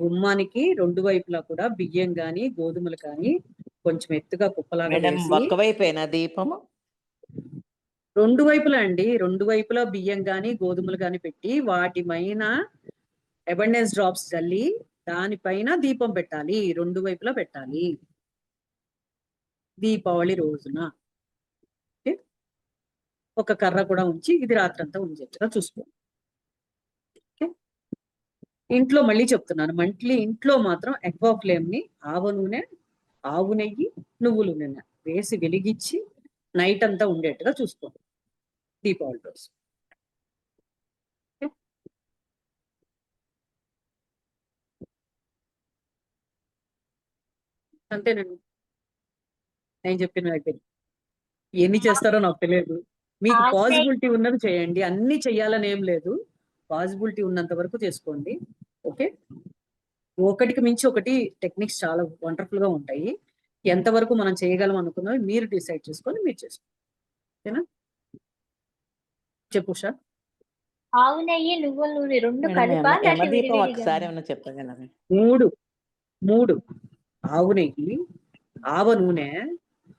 గుమ్మానికి 2 వైపులా కూడా బియ్యం కానీ గోధుమలు కానీ కొంచెం ఎత్తుగా కుప్పలాగా మేడం వేసి ఒక్కవైపేనా దీపము? రెండు వైపులా అండి, రెండు వైపులా బియ్యం గాని గోధుమలు గాని పెట్టి వాటి పైన అబండెన్స్ డ్రాప్స్ చల్లి దానిపైన దీపం పెట్టాలి, రెండు వైపులా పెట్టాలి దీపావళి రోజున. ఓకే? ఒక కర్ర కూడా ఉంచి ఇది రాత్రంతా ఉంచేట్టుగా చూసుకోండి. ఓకే? ఇంట్లో మళ్ళీ చెప్తున్నాను, మంట్లీ ఇంట్లో మాత్రం ఎక్వా ఫ్లేమ్ ని ఆవ నూనె, ఆవు నెయ్యి, నువ్వుల నూనె వేసి వెలిగించి నైట్ అంతా ఉండేట్టుగా చూసుకోండి దీపావళి రోజు. అంతేనండి, నేను చెప్పిన అయిపోయింది. ఎన్ని చేస్తారో నాకు తెలియదు, మీకు ఆవు నెయ్యి పాసిబిలిటీ ఉన్నది చేయండి, అన్ని చెయ్యాలని ఏం లేదు, పాసిబిలిటీ ఉన్నంత వరకు చేసుకోండి. ఓకే? ఒకటికి మించి ఒకటి టెక్నిక్స్ చాలా వండర్ఫుల్ గా ఉంటాయి. ఎంతవరకు మనం చేయగలం అనుకున్నవి మీరు డిసైడ్ చేసుకొని మీరు చేసుకోండి. ఓకేనా? చెప్పు ఉషా. ఆవు నెయ్యి నువ్వుల నూనె రెండు మేడం కలిపా లేకపోతే యమదీపం విడివిడిగా? ఒకసారి ఏమైనా చెప్పగలరా? మూడు ఆవు నెయ్యి, ఆవ నూనె,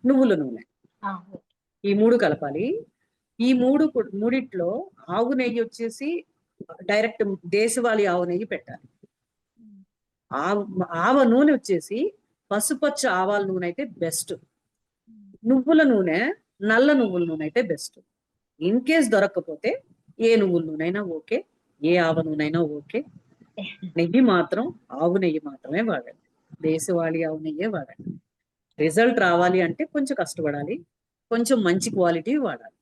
నువ్వుల నూనె, ఓకే. ఈ మూడు కలపాలి. ఈ మూడిట్లో ఆవు నెయ్యి వచ్చేసి డైరెక్ట్ దేశవాళీ ఆవు నెయ్యి పెట్టాలి. ఆవ నూనె వచ్చేసి పసుపచ్చ ఆవాల నూనె అయితే బెస్ట్. నువ్వుల నూనె నల్ల నువ్వుల నూనె అయితే బెస్ట్. ఇన్ కేస్ దొరకకపోతే ఏ నువ్వుల నూనె అయినా ఓకే, ఏ ఆవ నూనె అయినా ఓకే. నెయ్యి మాత్రం ఆవు నెయ్యి మాత్రమే వాడండి, దేశవాళీ ఆవు నెయ్యే వాడండి. రిజల్ట్ రావాలి అంటే కొంచెం కష్టపడాలి, కొంచెం మంచి క్వాలిటీ వాడాలి.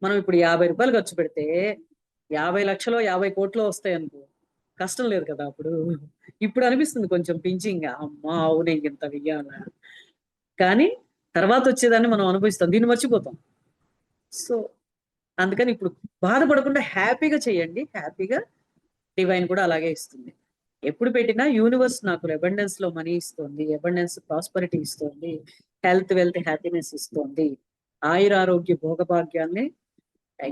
మనం ఇప్పుడు 50 రూపాయలు ఖర్చు పెడితే 50 లక్షలు 50 కోట్లు వస్తాయి అనుకో, కష్టం లేదు కదా అప్పుడు. ఇప్పుడు అనిపిస్తుంది కొంచెం పించింగ్, అమ్మా ఆవు నెయ్యి ఇంత వెయ్యాలా, కానీ తర్వాత వచ్చేదాన్ని మనం అనుభవిస్తాం, దీన్ని మర్చిపోతాం. సో అందుకని ఇప్పుడు బాధపడకుండా హ్యాపీగా చేయండి, హ్యాపీగా డివైన్ కూడా అలాగే ఇస్తుంది. ఎప్పుడు పెట్టినా యూనివర్స్ నాకు అబండెన్స్ లో మనీ ఇస్తుంది, అబండెన్స్ ప్రాస్పరిటీ ఇస్తుంది, హెల్త్ వెల్త్ హ్యాపీనెస్ ఇస్తుంది, ఆయురారోగ్య భోగభాగ్యాన్ని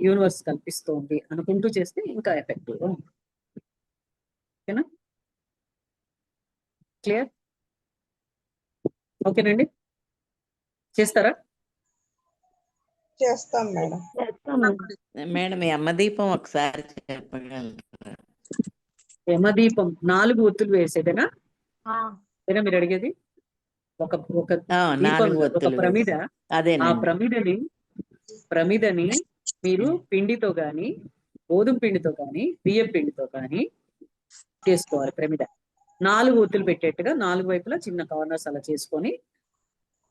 యూనివర్స్ కల్పిస్తోంది అనుకుంటూ చేస్తే ఇంకా ఎఫెక్టివ్ గా ఉంటుంది. ఓకేనా? క్లియర్? ఓకేనండి, చేస్తారా? చేస్తాం మేడం. మేడం యమదీపం ఒకసారి చెప్పగలరా? యమదీపం 4 ఒత్తులు వేసేదేనా ఏనా మీరు అడిగేది? ఒక ఒక దీపం, 4 ఒక ఒత్తులు ప్రమిద. వేసి. ఆ అదేనండి. ప్రమిదని మీరు పిండితో గాని గోధుమ పిండితో కానీ బియ్యం పిండితో కానీ చేసుకోవాలి. ప్రమిద 4 ఒత్తులు పెట్టేట్టుగా 4 వైపులా చిన్న కార్నర్స్ అలా చేసుకొని,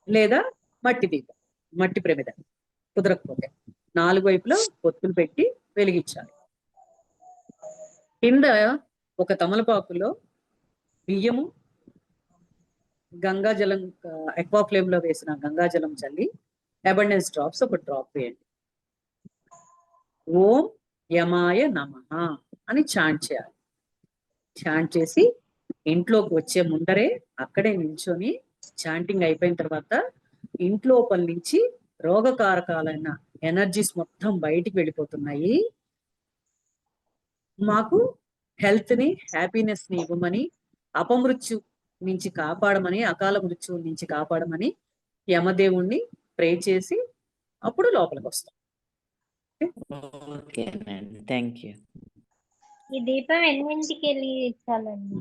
లేదా మట్టి దీపం, మట్టి ప్రమిద కుదరకపోతే 4 వైపులా ఒత్తులు పెట్టి వెలిగించాలి. కింద ఒక తమలపాకులో బియ్యము, గంగాజలం, ఎక్వా ఫ్లేమ్ లో వేసిన గంగాజలం చల్లి అబండెన్స్ డ్రాప్స్ ఒక డ్రాప్ వేయండి. ఓం యమాయ నమః అని చాంట్ చేయాలి. చాంట్ చేసి ఇంట్లోకి వచ్చే ముందరే అక్కడే నిల్చొని చాంటింగ్ అయిపోయిన తర్వాత ఇంట్లోపల నుంచి రోగకారకాలైన ఎనర్జీస్ మొత్తం బయటికి వెళ్ళిపోతున్నాయి, మాకు హెల్త్ ని హ్యాపీనెస్ ని ఇవ్వమని, అపమృత్యు నుంచి కాపాడమని, అకాల మృత్యువు నుంచి కాపాడమని యమదేవుణ్ణి ప్రే చేసి అప్పుడు లోపలికి వస్తాం. ఓకేనండి, థ్యాంక్ యూ. ఈ దీపం ఎన్నింటికి వెలిగించాలండి?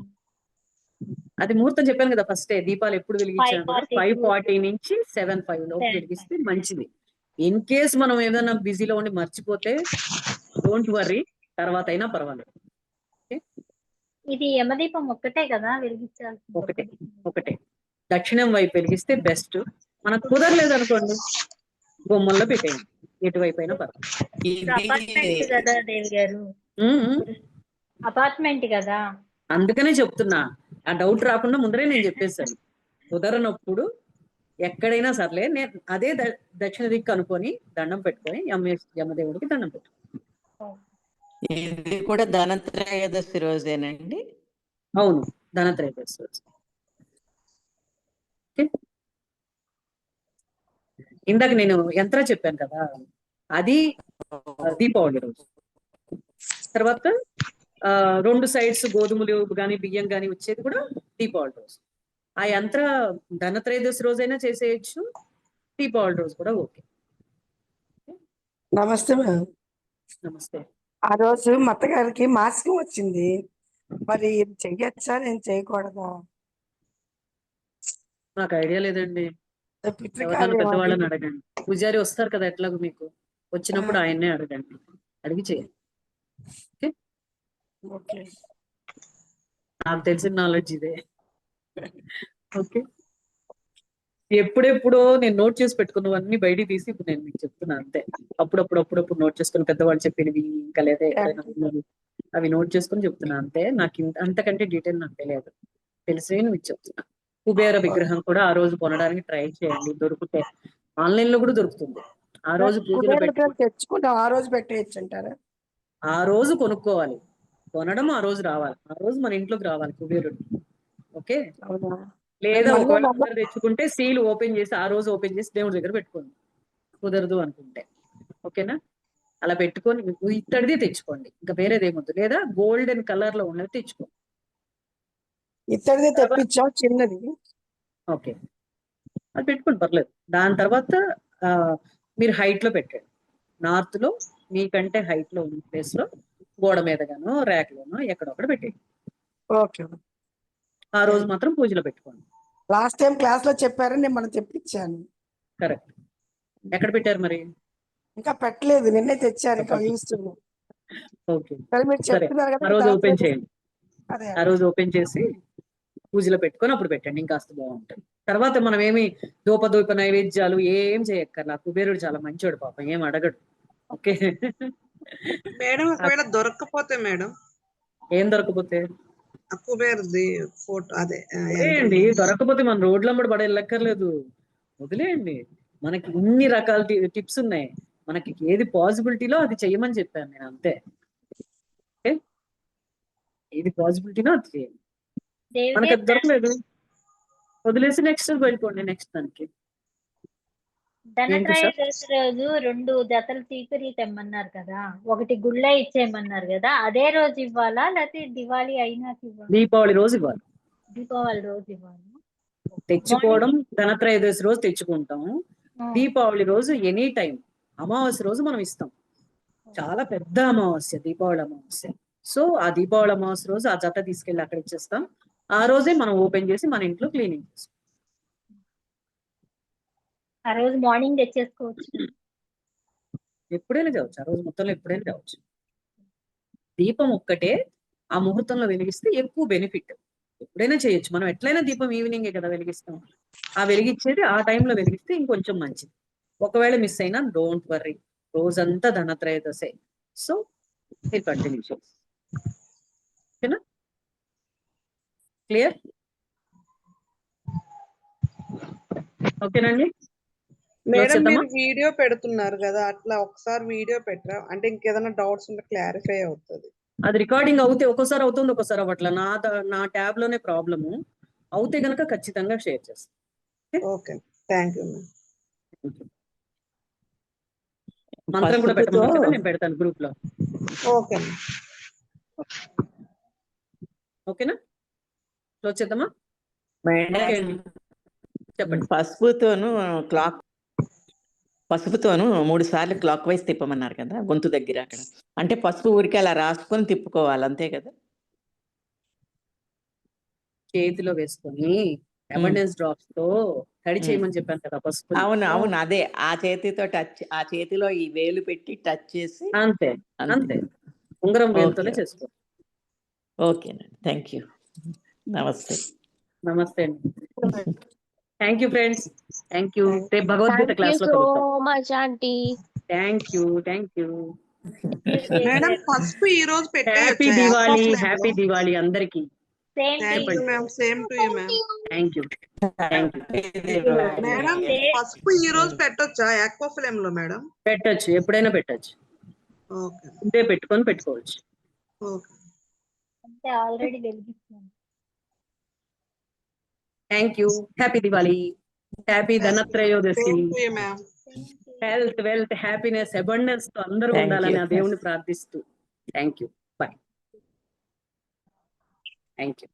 అది ముహూర్తం చెప్పాను కదా, ఫస్టే దీపాలు ఎప్పుడు వెలిగించాను కదా, 5:40 నుంచి 7:05 లోపు వెలిగిస్తే మంచిది. ఇన్ కేస్ మనం ఏదైనా బిజీలో ఉండి మర్చిపోతే డోంట్ వర్రీ, తర్వాత అయినా పర్వాలేదు. ఇది యమదీపం ఒక్కటే కదా వెలిగించాలి? ఒకటే దక్షిణం వైపు వెలిగిస్తే బెస్ట్. మనకు కుదరలేదు అనుకోండి బొమ్మల్లో పెట్టేయండి, ఎటువైపు అయినా పర్వాలేదు. అపార్ట్మెంట్ కదా దేవి గారు, అపార్ట్మెంట్ కదా, అందుకనే చెప్తున్నా, ఆ డౌట్ రాకుండా ముందరే నేను చెప్పేశాను. కుదరనప్పుడు ఎక్కడైనా సర్లే, నేను అదే దక్షిణ దిక్కు అనుకొని దండం పెట్టుకొని యమదేవుడికి దండం పెట్టు. ఇది కూడా ధనత్రయోదశి రోజేనండి? అవును, ధనత్రయోదశి రోజు. ఇందాక నేను యంత్ర చెప్పాను కదా, అది దీపావళి రోజు. తర్వాత రెండు సైడ్స్ గోధుమలు కానీ బియ్యం కానీ వచ్చేది కూడా దీపావళి రోజు. ఆ యంత్ర ధనత్రయోదశి రోజైనా చేసేయచ్చు, దీపావళి రోజు కూడా ఓకే. నమస్తే మేడం. నమస్తే. ఆ రోజు మా అత్తగారికి మాసికం వచ్చింది, మరి ఇది చెయ్యొచ్చా నేను చేయకూడదా? నాకు ఐడియా లేదండి. పితృకార్యం ఎవరైనా పెద్దవాళ్ళని అది. అడగండి. పూజారి వస్తారు కదా ఎట్లాగో మీకు, వచ్చినప్పుడు ఆయన్నే అడగండి, అడిగి చేయండి. ఓకే. నాకు తెలిసిన నాలెడ్జ్ ఇదే. ఓకే. ఎప్పుడెప్పుడో నేను నోట్ చేసి పెట్టుకున్నవన్నీ బయటికి తీసి ఇప్పుడు నేను మీకు చెప్తున్నా అంతే. అప్పుడప్పుడు నోట్ చేసుకుని పెద్దవాళ్ళు చెప్పినవి ఇంకా లేదా ఎక్కడైనా ఉన్నవి అవి నోట్ చేసుకుని చెప్తున్నా అంతే. నాకు అంతకంటే డీటెయిల్ నాకు తెలియదు, తెలిసి మీకు చెప్తున్నా. కుబేర విగ్రహం కూడా ఆ రోజు కొనడానికి ట్రై చేయండి, దొరికితే ఆన్లైన్ లో కూడా దొరుకుతుంది. ఆ రోజు పూజలో కుబేర పెట్టి విగ్రహం తెచ్చుకుంటాం, ఆ రోజు పెట్టేయచ్చు అంటారా? ఆ రోజు కొనుక్కోవాలి, కొనడం ఆ రోజు రావాలి, ఆ రోజు మన ఇంట్లోకి రావాలి కుబేరుడు. ఓకే. అవునా? లేదా మళ్ళీ ఒకవేళ మళ్ళీ కుబేరుడు తెచ్చుకుంటే సీల్ ఓపెన్ చేసి ఆ రోజు ఓపెన్ చేసి దేవుడి దగ్గర పెట్టుకోండి, కుదరదు అనుకుంటే. ఓకేనా? అలా పెట్టుకొని ఇత్తడిది తెచ్చుకోండి, ఇంకా వేరేది ఏమొద్దు. లేదా గోల్డెన్ కలర్ లో ఉన్నది తెచ్చుకోండి. ఇత్తడిదే తెప్పించాం చిన్నది. ఓకే, అది పెట్టుకోండి పర్లేదు. దాని తర్వాత మీరు హైట్ లో పెట్టండి, నార్త్ లో మీకంటే హైట్ లో ఉన్న ప్లేస్ లో గోడ మీద గానో ర్యాక్ లోనో ఎక్కడొక్కడ పెట్టండి. ఓకే. ఆ రోజు మాత్రం పూజలో పెట్టుకోండి. లాస్ట్ టైం క్లాస్ లో చెప్పారు, నేను మనం తెప్పించాను. కరెక్ట్. ఎక్కడ పెట్టారు మరి? ఇంకా పెట్టలేదు, నిన్నే తెచ్చారు, ఇంకా చూస్తున్నాను. ఓకే సరే మీరు సరే, చెప్తున్నారు ఆ కదా, రోజు దాని ఓపెన్ తర్వాత చేయండి. అదే ఆ రోజు ఓపెన్ చేసి పూజలో పెట్టుకొని అప్పుడు పెట్టండి, ఇంకాస్త బాగుంటుంది. తర్వాత మనం ఏమి దూప నైవేద్యాలు ఏం చేయక్కర్లా. కుబేరుడు చాలా మంచోడు పాపం, ఏం అడగడు. ఓకే. మేడం ఒకవేళ దొరకకపోతే మేడం, ఏం దొరకపోతే కుబేర్ది ఫోటో అదే వదిలేయండి. దొరకకపోతే మన రోడ్లమ్మడి పడేళ్ళక్కర్లేదు, వదిలేయండి. మనకి ఇన్ని రకాల టిప్స్ ఉన్నాయి, మనకి ఏది పాసిబిలిటీలో అది చెయ్యమని చెప్పాను నేను అంతే. ఓకే, ఏది పాసిబిలిటీనో అది చేయండి. దేవి మనకి గారు అది దొరకలేదు, వదిలేసి నెక్స్ట్ వెళ్ళిపోండి, నెక్స్ట్ దానికి. ఏంటి సార్? ధనత్రయోదశి రోజు 2 జతలు చీకరి తెమ్మన్నారు కదా, ఒకటి గుళ్ళ ఇచ్చేయమన్నారు కదా, అదే రోజు ఇవ్వాలా లేకపోతే దివాళీ అయినాక ఇవ్వాలా? దీపావళి రోజు ఇవ్వాలి. దీపావళి రోజు ఇవ్వాలి. తెచ్చుకోవడం ధనత్రయోదశి రోజు తెచ్చుకుంటాం, ఆ, దీపావళి రోజు ఎనీ టైం అమావాస్య రోజు మనం ఇస్తాం. చాలా పెద్ద అమావాస్య దీపావళి అమావాస్య. సో ఆ దీపావళి అమావాస్య రోజు ఆ జత తీసుకెళ్ళి అక్కడ ఇచ్చేస్తాం. ఆ రోజే మనం ఓపెన్ చేసి మన ఇంట్లో క్లీనింగ్ చేస్తాం. ఆ రోజు మార్నింగ్ తెచ్చేసుకోవచ్చు. ఎప్పుడైనా కావచ్చు, ఆ రోజు మొత్తంలో ఎప్పుడైనా కావచ్చు. దీపం ఒక్కటే ఆ ముహూర్తంలో వెలిగిస్తే ఎక్కువ బెనిఫిట్. ఎప్పుడైనా చేయొచ్చు, మనం ఎట్లయినా దీపం ఈవినింగే కదా వెలిగిస్తాం. ఆ వెలిగించేది ఆ టైంలో వెలిగిస్తే ఇంకొంచెం మంచిది. ఒకవేళ మిస్ అయినా డోంట్ వర్రీ, రోజంతా ధనత్రయోదశే. సో మీరు కంటిన్యూ చేయండి. ఓకేనా? క్లియర్? ఓకేనండి. మేడం చేద్దామా? మీరు వీడియో పెడుతున్నారు కదా, అట్లా ఒకసారి వీడియో పెట్టరా, అంటే ఇంకేదైనా డౌట్స్ ఉంటే క్లారిఫై అవుతుంది. అది రికార్డింగ్ అవుతే ఒక్కోసారి అవుతుంది, ఒక్కోసారి అవ్వట్లా. నా ట్యాబ్ లోనే ప్రాబ్లము. అవుతే గనక ఖచ్చితంగా షేర్ చేస్తాను. Okay, thank you ma'am. మంత్రం కూడా పెట్టమన్నారు కదా, నేను పెడతాను గ్రూప్ లో. ఓకే. ఓకేనా? క్లోజ్ చేద్దామా? మేడం ఓకే అండి, చెప్పండి. పసుపుతోను 3 సార్లు క్లాక్ వైజ్ తిప్పమన్నారు కదా గొంతు దగ్గర, అక్కడ అంటే పసుపు ఊరికి అలా రాసుకొని తిప్పుకోవాలి అంతే కదా? చేతిలో వేసుకొని అబండెన్స్ డ్రాప్స్ తో తడి చేయమని చెప్పాను కదా పసుపు. అవును అవును, అదే ఆ చేతితో టచ్, ఆ చేతిలో ఈ వేలు పెట్టి టచ్ చేసి అంతే అంతే, ఉంగరం వేలుతోనే చేసుకో. ఓకేనండి, థ్యాంక్ యూ, నమస్తే. నమస్తే అండి. Thank you friends, thank you. రేపు భగవద్గీత క్లాస్ లో కలుద్దాం. Thank you. మేడం పసుపు ఈ రోజు హ్యాపీ పెట్టేయొచ్చా దివాళీ, Aquaflame లో? హ్యాపీ దివాళీ అందరికి. Thank you ma'am, same to you ma'am. Thank you. Madam పసుపు ఈ రోజు పెట్టొచ్చా Aquaflame లో మేడం? పెట్టచ్చు, ఎప్పుడైనా పెట్టచ్చు. ఓకే ఉంటే పెట్టుకొని పెట్టుకోవచ్చు. ఓకే. అంటే ఆల్రెడీ వెలిగిస్తున్నాను. Thank you. Happy Diwali, happy Dhanatrayodashi. Same to you ma'am. Health, wealth, happiness, abundance తో అందరూ Thank ఉండాలని you. ఆ దేవుణ్ణి ప్రార్థిస్తూ. Thank you. Bye. Thank you.